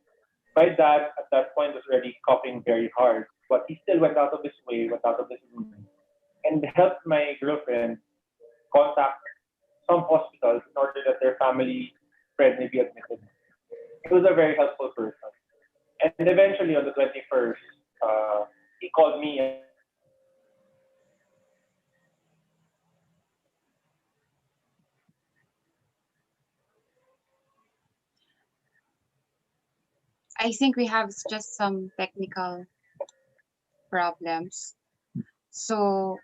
My dad at that point was already coughing very hard, but he still went out of his way, went out of his room, and helped my girlfriend contact some hospitals in order that their family friend may be admitted. He was a very helpful person. And eventually on the 21st, he called me. I think we have just some technical problems. So,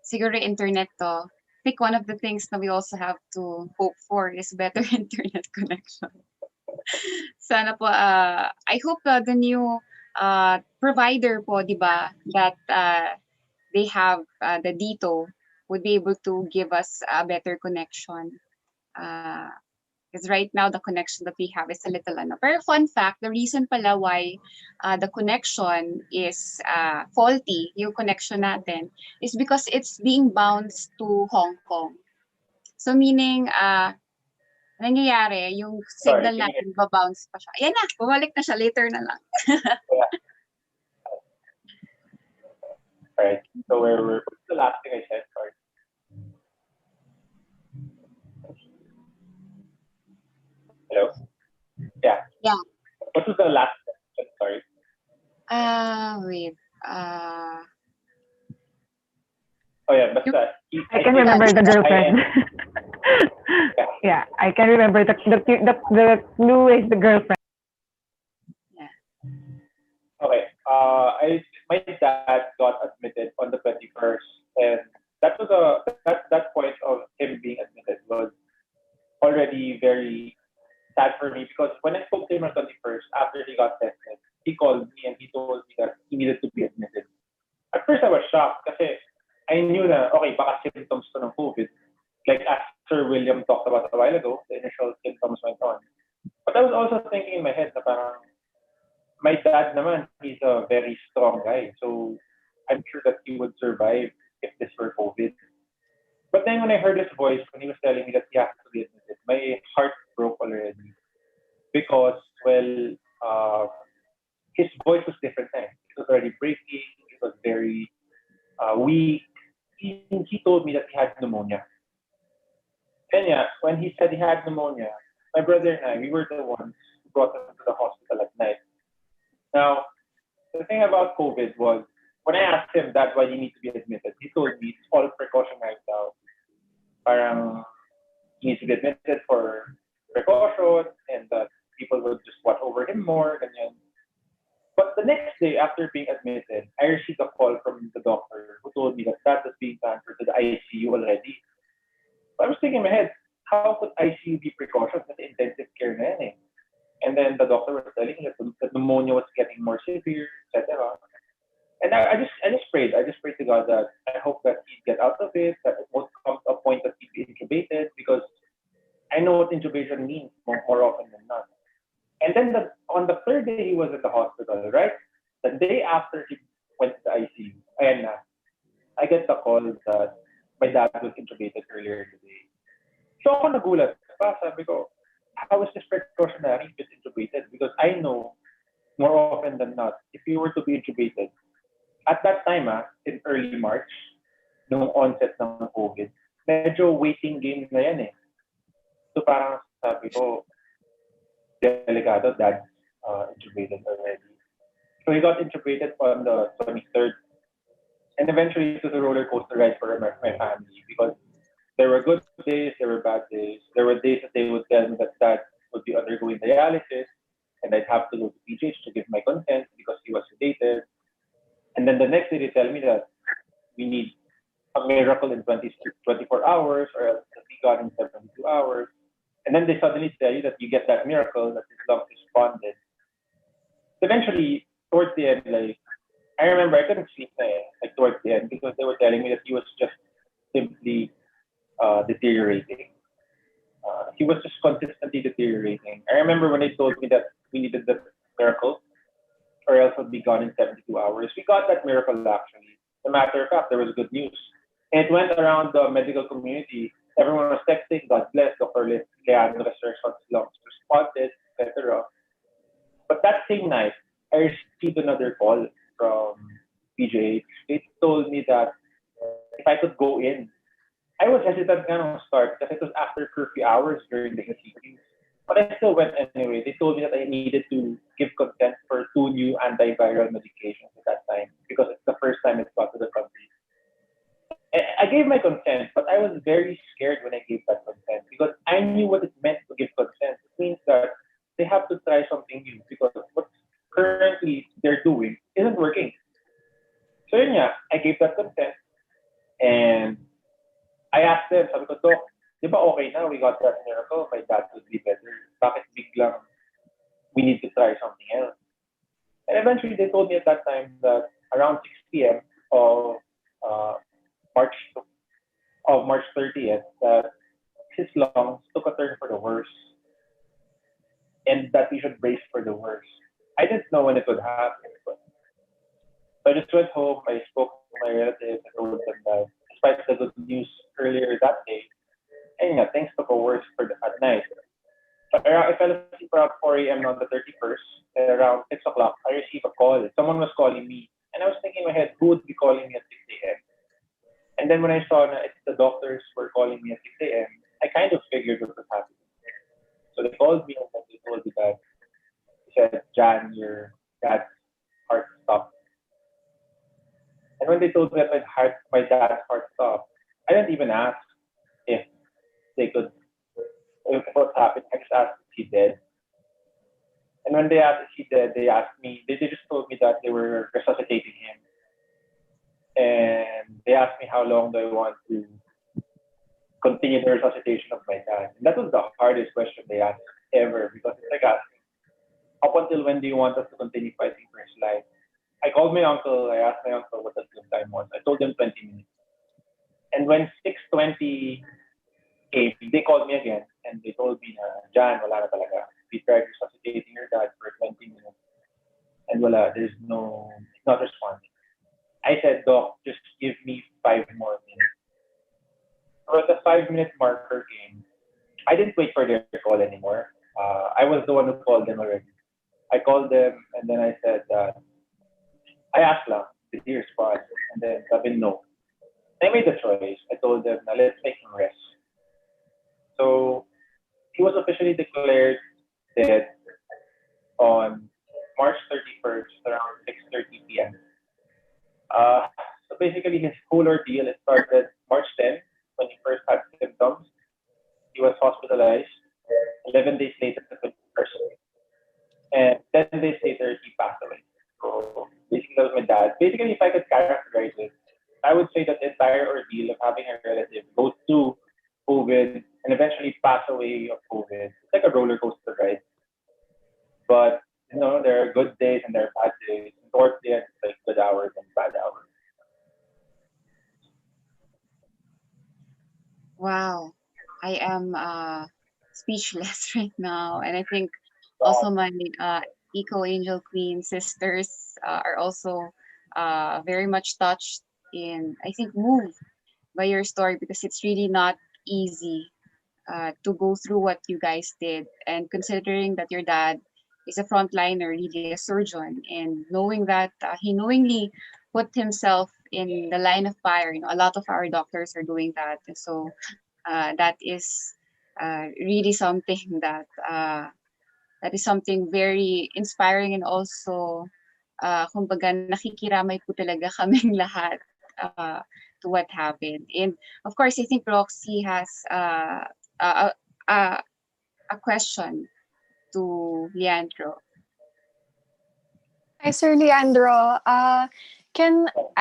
siguro internet to. I think one of the things that we also have to hope for is better internet connection. Sana po, I hope the new provider po, di ba, that they have, the Dito, would be able to give us a better connection. Because right now, the connection that we have is a little ano. Pero fun fact, the reason pala why the connection is faulty, yung connection natin, is because it's being bounced to Hong Kong. So meaning, nangyayari, yung Sorry, signal can you natin, ba-bounce pa siya. Ayan na, bumalik na siya, later na lang. Right. So what's the last thing I said? Sorry. Hello? Yeah. Yeah. What was the last question? Sorry. Wait. Oh yeah, basta. I can remember the girlfriend. Yeah. Yeah, I can remember the clue is the girlfriend. Okay. My dad got admitted on the 21st, and that was that point of him being admitted was already very sad for me because when I spoke to him on the 21st after he got tested, he called me and he told me that he needed to be admitted. At first I was shocked kasi I knew na okay baka symptoms to ng COVID. Like as Sir William talked about a while ago, the initial symptoms went on. But I was also thinking in my head na parang my dad naman, he's a very strong guy. So I'm sure that he would survive if this were COVID. But then when I heard his voice, when he was telling me that he has to be admitted, my heart broke already. Because, well, his voice was different then. It was already breaking. It was very weak. he told me that he had pneumonia. And yeah, when he said he had pneumonia, my brother and I, we were the ones who brought him to the hospital at night. Now, the thing about COVID was, when I asked him that why he needs to be admitted, he told me it's all precaution right now. Parang he needs to be admitted for precaution and that people will just watch over him more. Ganyan. But the next day after being admitted, I received a call from the doctor who told me that that was being transferred to the ICU already. So I was thinking in my head, how could ICU be precautions at the intensive care na yan eh? And then the doctor was telling me that the pneumonia was getting more severe, etc. And I just prayed. I just prayed to God that I hope that he'd get out of it, that it won't come to a point that he'd be intubated, because I know what intubation means more often than not. And then on the third day he was at the hospital, right? The day after he went to the ICU, ayan na, I get the call that my dad was intubated earlier today. So ako nagulat. Sabi ko, how is this precautionary if it's intubated? Because I know more often than not, if you were to be intubated, at that time, in early March, nung onset ng COVID, medyo waiting game na yan eh. So parang sabi ko, delicado, dad intubated already. So he got intubated on the 23rd. And eventually it was a roller coaster ride for my family, because there were good days, there were bad days. There were days that they would tell me that dad would be undergoing dialysis and I'd have to go to PGH to give my consent because he was sedated. And then the next day they tell me that we need a miracle in 24 hours or else to be gone in 72 hours. And then they suddenly tell you that you get that miracle, that his lungs responded. Eventually, towards the end, like, I remember I couldn't sleep like towards the end, because they were telling me that he was just simply deteriorating. He was just consistently deteriorating. I remember when they told me that we needed the miracle, or else would be gone in 72 hours. We got that miracle actually. As a matter of fact, there was good news. And it went around the medical community. Everyone was texting, God bless, Dr. Leandro Resurrection's lungs responded, etc. But that same night, I received another call from PGH. They told me that if I could go in. I was hesitant to start because it was after curfew hours during the ECQ. But I still went anyway. They told me that I needed to give consent for 2 new antiviral medications at that time, because it's the first time it's got to the country. I gave my consent, but I was very scared when I gave that consent, because I knew what it meant to give consent. It means that they have to try something new, because what currently they're doing isn't working. So yun nga, I gave that consent, and I asked them, sabi ko, Doc, di ba okay na? We got that miracle. My dad will be better. Bakit biglang we need to try something else? And eventually they told me at that time that around 6 p.m. of March 30th, that his lungs took a turn for the worse, and that we should brace for the worst. I didn't know when it would happen, but so I just went home. I spoke to my relatives. I told them that despite the good news earlier that day, and yeah, things took a worse at night. So I fell asleep around 4 a.m. on the 31st, and around 6 o'clock, I received a call. Someone was calling me, and I was thinking in my head, who would be calling me at 6 a.m.? And then when I saw that the doctors were calling me at 6 a.m., I kind of figured what was happening. So they called me and then they told me that, they said, Jan, your dad's heart stopped. And when they told me that my dad's heart stopped, I didn't even ask if what happened. I just asked if he dead. And when they asked if he dead, they just told me that they were resuscitating him. And they asked me how long do I want to continue the resuscitation of my dad. And that was the hardest question they asked ever, because it's like asking, up until when do you want us to continue fighting for his life? I called my uncle, I asked my uncle what the good time was. I told him 20 minutes. And when 6:20 came, they called me again and they told me na, Jan, wala na talaga. We tried resuscitating your dad for 20 minutes. And wala, it's not responding. I said, Doc, just give me 5 more minutes. So at the 5-minute marker came, I didn't wait for their call anymore. I was the one who called them already. I called them and then I said, I asked lang, did he respond? And then sabi no. I made the choice. I told them, now let's make him rest. So he was officially declared dead on March 31st around 6:30 p.m. Uh, so basically, his whole ordeal it started March 10th when he first had symptoms. He was hospitalized. 11 days later, the 21st, and 10 days later, he passed away. So basically, that was my dad. Basically, if I could characterize it, I would say that the entire ordeal of having a relative go through COVID and eventually pass away of COVID, it's like a roller coaster ride. But there are good days and there are bad days. And towards the end, it's like good hours and bad hours. Wow. I am speechless right now. And I think also my Eco Angel Queen sisters are also very much touched I think, moved by your story because it's really not easy to go through what you guys did. And considering that your dad is a frontliner, really a surgeon, and knowing that he knowingly put himself in the line of fire, a lot of our doctors are doing that. And so that is really something that is something very inspiring, and also kumbaga nakikiramay po talaga kaming lahat to what happened. And of course, I think Roxy has a, a, a question to Leandro. Hi, Sir Leandro. I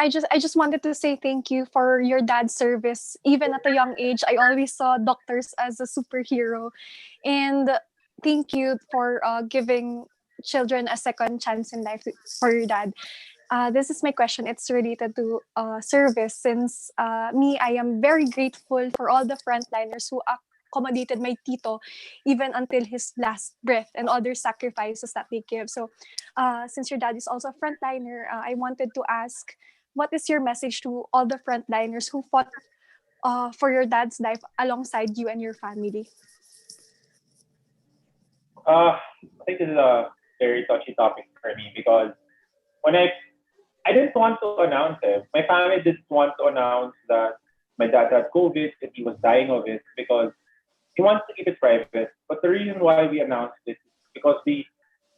just wanted to say thank you for your dad's service. Even at a young age, I always saw doctors as a superhero, and thank you for giving children a second chance in life for your dad. This is my question. It's related to service. Since I am very grateful for all the frontliners who accommodated my tito even until his last breath and other sacrifices that they give. So since your dad is also a frontliner, I wanted to ask, what is your message to all the frontliners who fought for your dad's life alongside you and your family? I think this is a very touchy topic for me because when I didn't want to announce it. My family didn't want to announce that my dad had COVID and he was dying of it because he wants to keep it private. But the reason why we announced it is because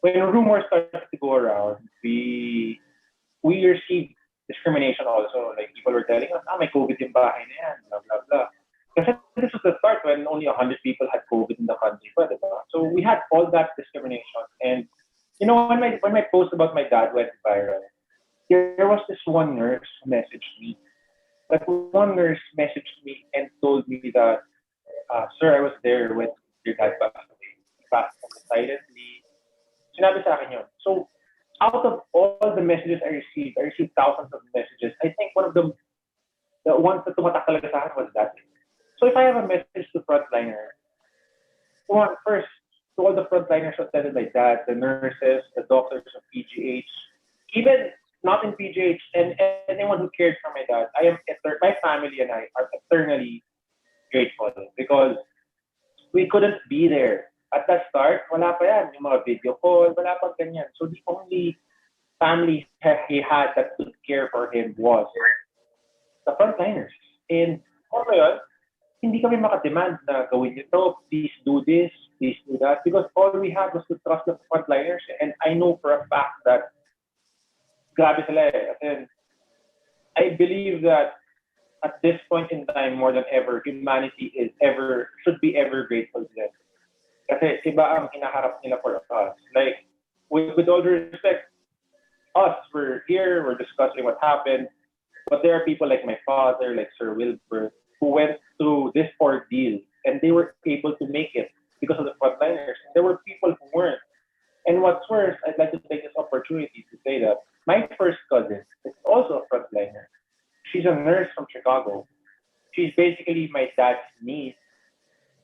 when rumors started to go around, we received discrimination also. Like people were telling us, may COVID yung bahay na yan, blah, blah, blah. Kasi this was the start when only 100 people had COVID in the country. So we had all that discrimination. And when my post about my dad went viral, there was this one nurse who messaged me. That one nurse messaged me and told me that, sir, I was there when your dad passed away. He passed away silently. Sinabi sa akin yun. So, out of all the messages I received thousands of messages. I think one of the ones that tumatak talaga sa akin was that. So, if I have a message to frontliner, first, to all the frontliners who attended my dad, the nurses, the doctors of PGH, even not in PGH, and anyone who cared for my dad, my family and I are eternally grateful because we couldn't be there. At the start, wala pa yan, yung mga video call, wala pa ganyan. So the only family he had that could care for him was the frontliners. And kung ngayon, hindi kami makademand na gawin nyo to, please do this, please do that, because all we had was to trust the frontliners. And I know for a fact that grabe sila eh. And I believe that at this point in time, more than ever, humanity should be ever grateful to them. Kasi iba ang hinaharap nila for us. Like, with all due respect, we're here, we're discussing what happened, but there are people like my father, like Sir Wilbur, who went through this ordeal, and they were able to make it because of the frontliners. There were people who weren't. And what's worse, I'd like to take this opportunity to say that my first cousin is also a frontliner. She's a nurse from Chicago. She's basically my dad's niece.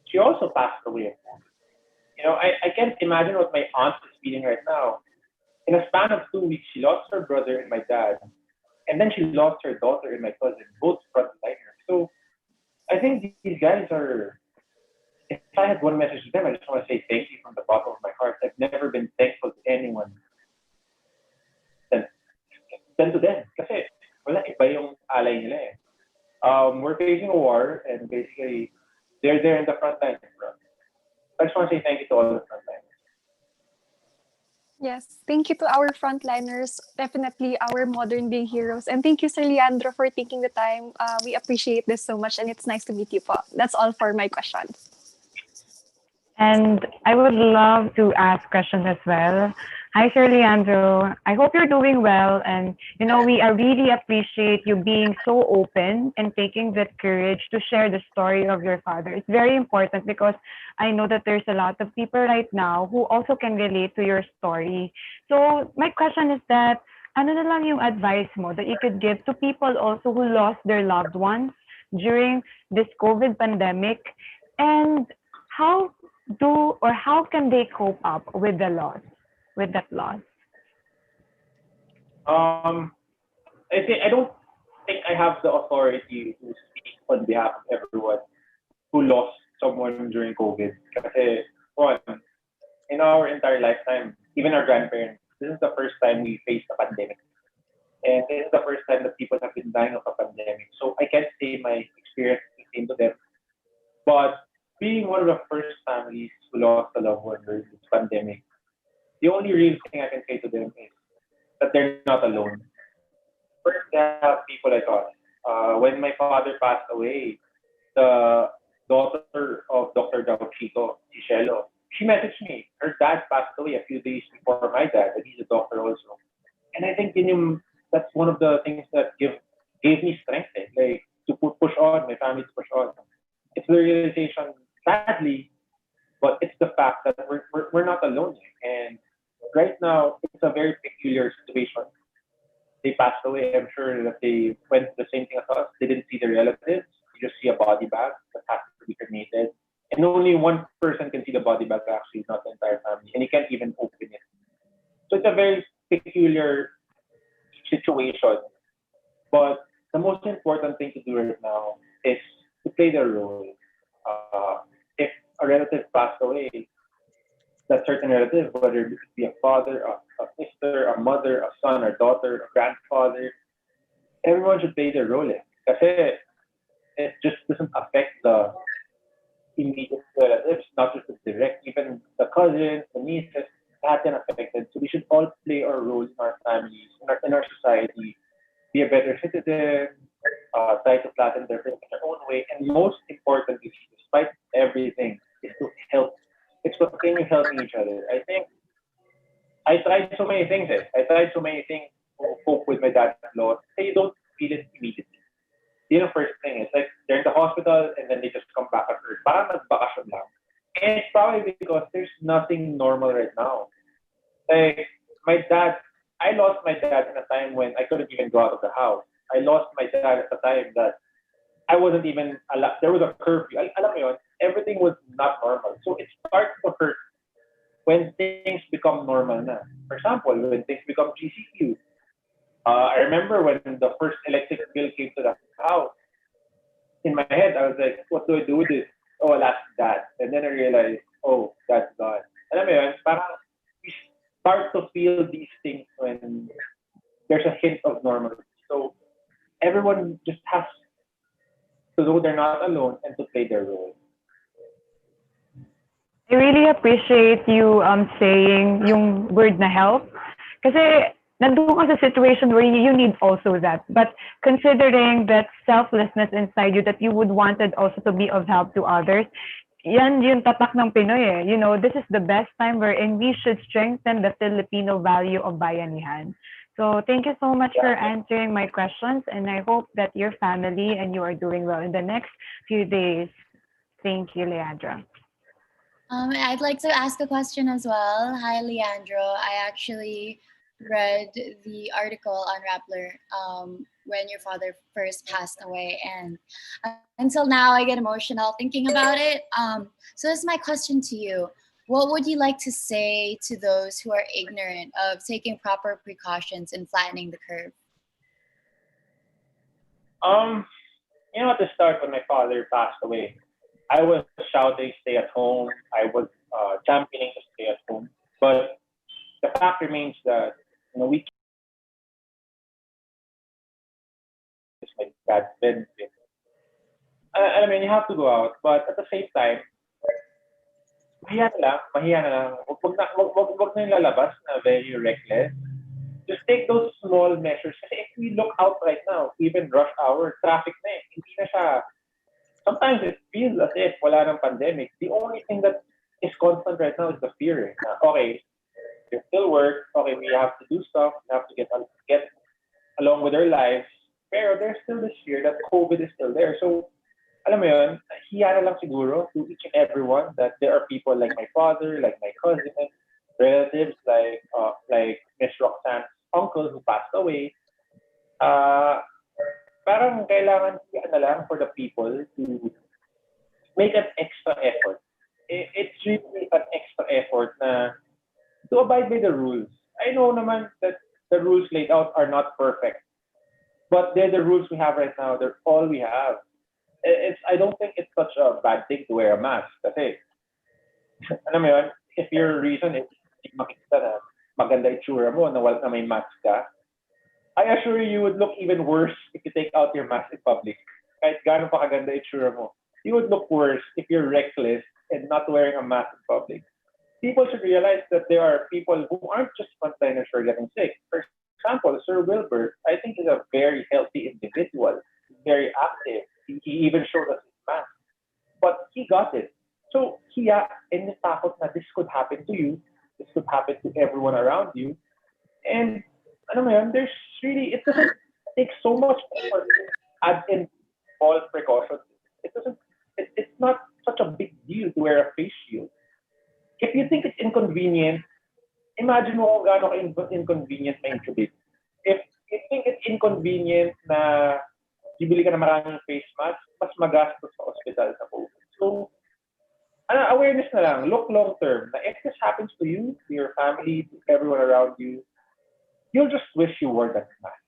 She also passed away. I can't imagine what my aunt is feeling right now. In a span of 2 weeks, she lost her brother and my dad. And then she lost her daughter and my cousin, both frontliners. So I think these guys if I had one message to them, I just want to say thank you from the bottom of my heart. I've never been thankful to anyone than to them. Kasi wala, iba yung alay nila eh. We're facing a war, and basically, they're there in the front line, bro. I just want to say thank you to all the front line. Yes, thank you to our frontliners, definitely our modern day heroes. And thank you, Sir Leandro, for taking the time. We appreciate this so much, and it's nice to meet you po. That's all for my questions. And I would love to ask questions as well. Hi, Sir Leandro. I hope you're doing well. And, we really appreciate you being so open and taking that courage to share the story of your father. It's very important because I know that there's a lot of people right now who also can relate to your story. So my question is that, ano na lang yung advice mo that you could give to people also who lost their loved ones during this COVID pandemic? And how how can they cope up with the loss, with that loss? I don't think I have the authority to speak on behalf of everyone who lost someone during COVID. Kasi, one, in our entire lifetime, even our grandparents, this is the first time we faced a pandemic. And this is the first time that people have been dying of a pandemic. So I can't say my experience is the same to them. But being one of the first families who lost a loved one during this pandemic, the only real thing I can say to them is that they're not alone. First, they have people like us. When my father passed away, the daughter of Dr. Gauchito, Giselo, she messaged me. Her dad passed away a few days before my dad, and he's a doctor also. And I think that's one of the things that gave me strength, like to push on, my family to push on. It's the realization, sadly, but it's the fact that we're not alone. And right now, it's a very peculiar situation. They passed away. I'm sure that they went through the same thing as us. They didn't see their relatives. You just see a body bag that has to be cremated. And only one person can see the body bag, actually, not the entire family. And he can't even open it. So it's a very peculiar situation. But the most important thing to do right now is to play their role. If a relative passed away, that certain relative, whether it be a father, a sister, a mother, a son, a daughter, a grandfather, everyone should play their role. Kasi it just doesn't affect the immediate relatives, not just the direct, even the cousins, the nieces, that can affect it. So we should all play our role in our families, in our society, be a better citizen, try to flatten their things in their own way, and most importantly, despite everything, is to help. It's continue helping each other. I think I tried so many things. I tried so many things to cope with my dad's loss. Say you don't feel it immediately. The first thing is like they're in the hospital and then they just come back at Earth. Parang nagbakasyon lang. And it's probably because there's nothing normal right now. Like I lost my dad in a time when I couldn't even go out of the house. I lost my dad at a time that I wasn't even allowed. There was a curfew. Alam mo yun, everything was not normal. So it starts to hurt when things become normal na. For example, when things become GCQ. I remember when the first electric bill came to the house. In my head, I was like, what do I do with this? Oh, I'll ask Dad. And then I realized, oh, that's God. Alam mo yun, parang we start to feel these things when there's a hint of normalcy. So everyone just has to know they're not alone and to play their role. I really appreciate you saying yung word na help. Kasi nandun ka sa situation where you need also that. But considering that selflessness inside you, that you would wanted also to be of help to others, yan yung tatak ng Pinoy eh. This is the best time wherein we should strengthen the Filipino value of bayanihan. So thank you so much for answering my questions, and I hope that your family and you are doing well in the next few days. Thank you, Leandra. I'd like to ask a question as well. Hi, Leandro. I actually read the article on Rappler when your father first passed away, and until now I get emotional thinking about it. So this is my question to you. What would you like to say to those who are ignorant of taking proper precautions in flattening the curve? At the start when my father passed away, I was shouting, stay at home. I was championing to stay at home. But the fact remains that, we my dad's benefit. I mean, you have to go out, but at the same time, mahiya na lang. Wag na yung lalabas na very reckless. Just take those small measures. Kasi if we look out right now, even rush hour, traffic na eh. Hindi na siya, sometimes it feels as if wala ng pandemic. The only thing that is constant right now is the fear. Na, okay, there's still work. Okay, we have to do stuff. We have to get along with our lives. Pero there's still this fear that COVID is still there. So, alam mo yun, hiya na lang siguro to each and everyone that there are people like my father, like my cousin, relatives like Miss Roxanne's uncle who passed away. Parang kailangan hiya na lang for the people to make an extra effort. It's really an extra effort na to abide by the rules. I know naman that the rules laid out are not perfect, but they're the rules we have right now. They're all we have. I don't think it's such a bad thing to wear a mask. Kasi, alam mo yun, if your reason is makikita na maganda itsura mo na may mask ka, I assure you would look even worse if you take out your mask in public. Kahit gaano pa kaganda itsura mo, you would look worse if you're reckless and not wearing a mask in public. People should realize that there are people who aren't just frontliners who are getting sick. For example, Sir Wilbert, I think is a very healthy individual, very active. He even showed us his mask. But he got it. So, hiya and natakot na this could happen to you. This could happen to everyone around you. And, ano mo yun, there's really, it doesn't take so much effort to add in all precautions. It's not such a big deal to wear a face shield. If you think it's inconvenient, imagine mo kung gaano ka-inconvenient ma-intubate. If you think it's inconvenient na bibili ka na maraming face mask, mas magastos sa ospital sa COVID. So, awareness na lang, look long term, na if this happens to you, to your family, to everyone around you, you'll just wish you wore that mask.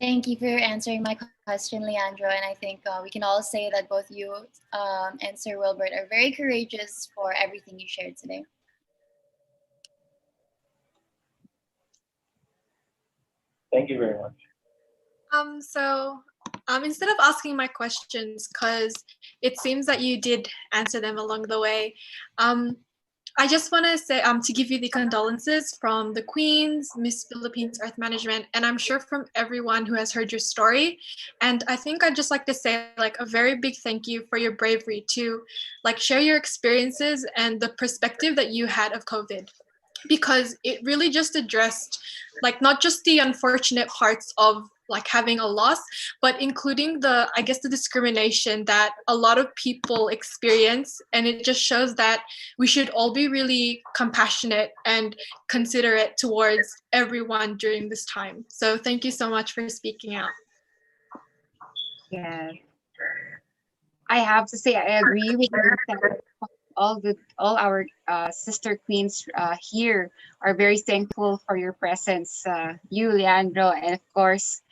Thank you for answering my question, Leandro. And I think we can all say that both you and Sir Wilbert are very courageous for everything you shared today. Thank you very much. Instead of asking my questions, because it seems that you did answer them along the way, I just want to say to give you the condolences from the Queens, Miss Philippines Earth Management, and I'm sure from everyone who has heard your story. And I think I'd just like to say like a very big thank you for your bravery to like share your experiences and the perspective that you had of COVID, because it really just addressed like not just the unfortunate parts of like having a loss, but including the, I guess, the discrimination that a lot of people experience. And it just shows that we should all be really compassionate and considerate towards everyone during this time. So thank you so much for speaking out. Yes. I have to say I agree with you that all our sister queens here are very thankful for your presence, you, Leandro, and of course,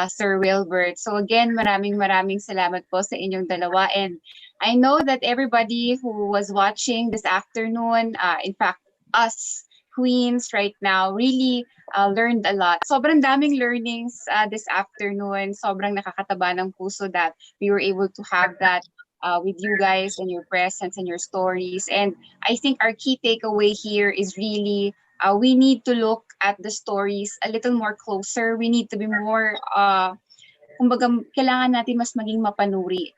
Sir Wilbert. So again, maraming salamat po sa inyong dalawa. And I know that everybody who was watching this afternoon, in fact, us queens right now, really learned a lot. Sobrang daming learnings this afternoon. Sobrang nakakataba ng puso that we were able to have that with you guys and your presence and your stories. And I think our key takeaway here is really we need to look at the stories a little more closer. We need to be more, kumbaga, kailangan natin mas maging mapanuri.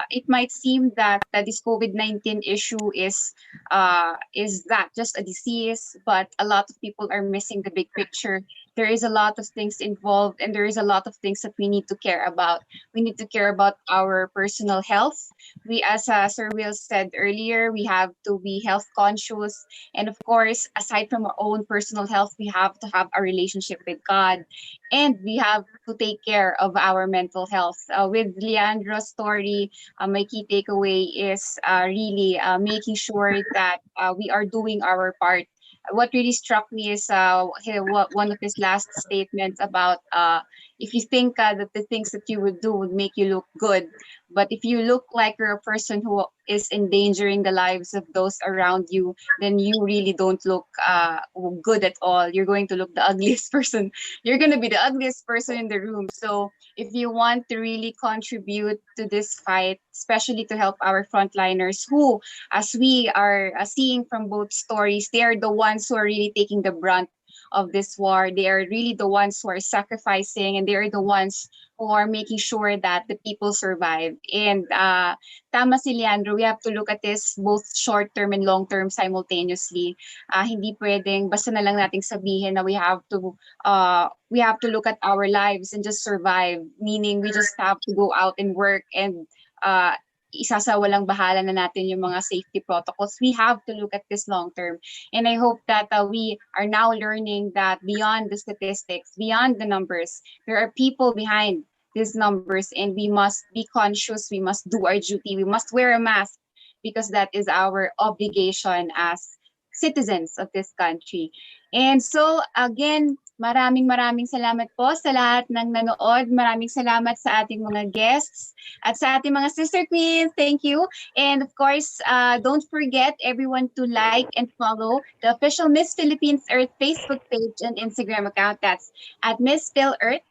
It might seem that this COVID-19 issue is that just a disease, but a lot of people are missing the big picture. There is a lot of things involved, and there is a lot of things that we need to care about. We need to care about our personal health. We, as Sir Will said earlier, we have to be health conscious. And of course, aside from our own personal health, we have to have a relationship with God. And we have to take care of our mental health. With Leandro's story, my key takeaway is really making sure that we are doing our part. What really struck me is one of his last statements about if you think that the things that you would do would make you look good, but if you look like you're a person who is endangering the lives of those around you, then you really don't look good at all. You're going to look the ugliest person. You're going to be the ugliest person in the room. So if you want to really contribute to this fight, especially to help our frontliners who, as we are seeing from both stories, they are the ones who are really taking the brunt of this war. They are really the ones who are sacrificing, and they are the ones who are making sure that the people survive. And tama si Leandro, we have to look at this both short-term and long-term simultaneously. Hindi pwedeng basta na lang nating sabihin na we have to look at our lives and just survive, meaning we just have to go out and work and isasawalang bahala na natin yung mga safety protocols. We have to look at this long term. And I hope that we are now learning that beyond the statistics, beyond the numbers, there are people behind these numbers, and we must be conscious, we must do our duty, we must wear a mask because that is our obligation as citizens of this country. And so again, maraming salamat po sa lahat ng nanood. Maraming salamat sa ating mga guests at sa ating mga sister queens. Thank you. And of course, don't forget everyone to like and follow the official Miss Philippines Earth Facebook page and Instagram account. That's at Miss Phil Earth.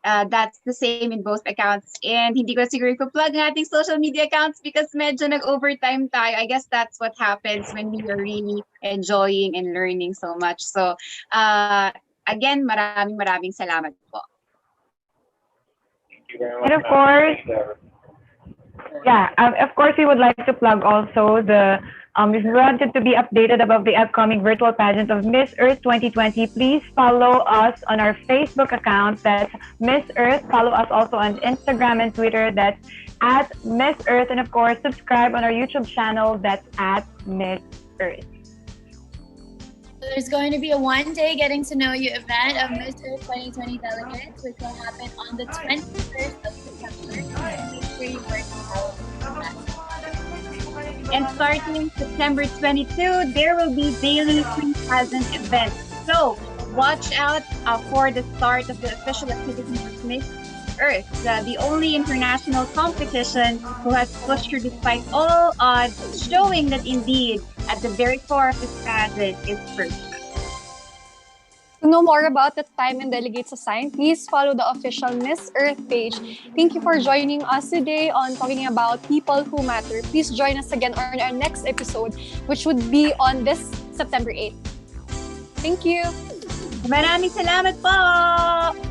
That's the same in both accounts. And hindi ko siguro ipa-plug ng ating social media accounts because medyo nag-overtime tayo. I guess that's what happens when we are really enjoying and learning so much. So, again, maraming salamat po. Thank you very much. And of course, of course, we would like to plug also the, if you wanted to be updated about the upcoming virtual pageant of Miss Earth 2020, please follow us on our Facebook account, that's Miss Earth. Follow us also on Instagram and Twitter, that's at Miss Earth. And of course, subscribe on our YouTube channel, that's at Miss Earth. There's going to be a one-day getting to know you event of Miss Earth 2020 delegates, which will happen on the 21st of September. Make sure you work out. And starting September 22, there will be daily free pageant events. So watch out for the start of the official activities of Miss Earth, the only international competition who has pushed her despite all odds, showing that indeed at the very core of this pageant is first. To know more about the time and delegates assigned, please follow the official Miss Earth page. Thank you for joining us today on talking about people who matter. Please join us again on our next episode, which would be on this September 8th. Thank you. Maraming salamat po!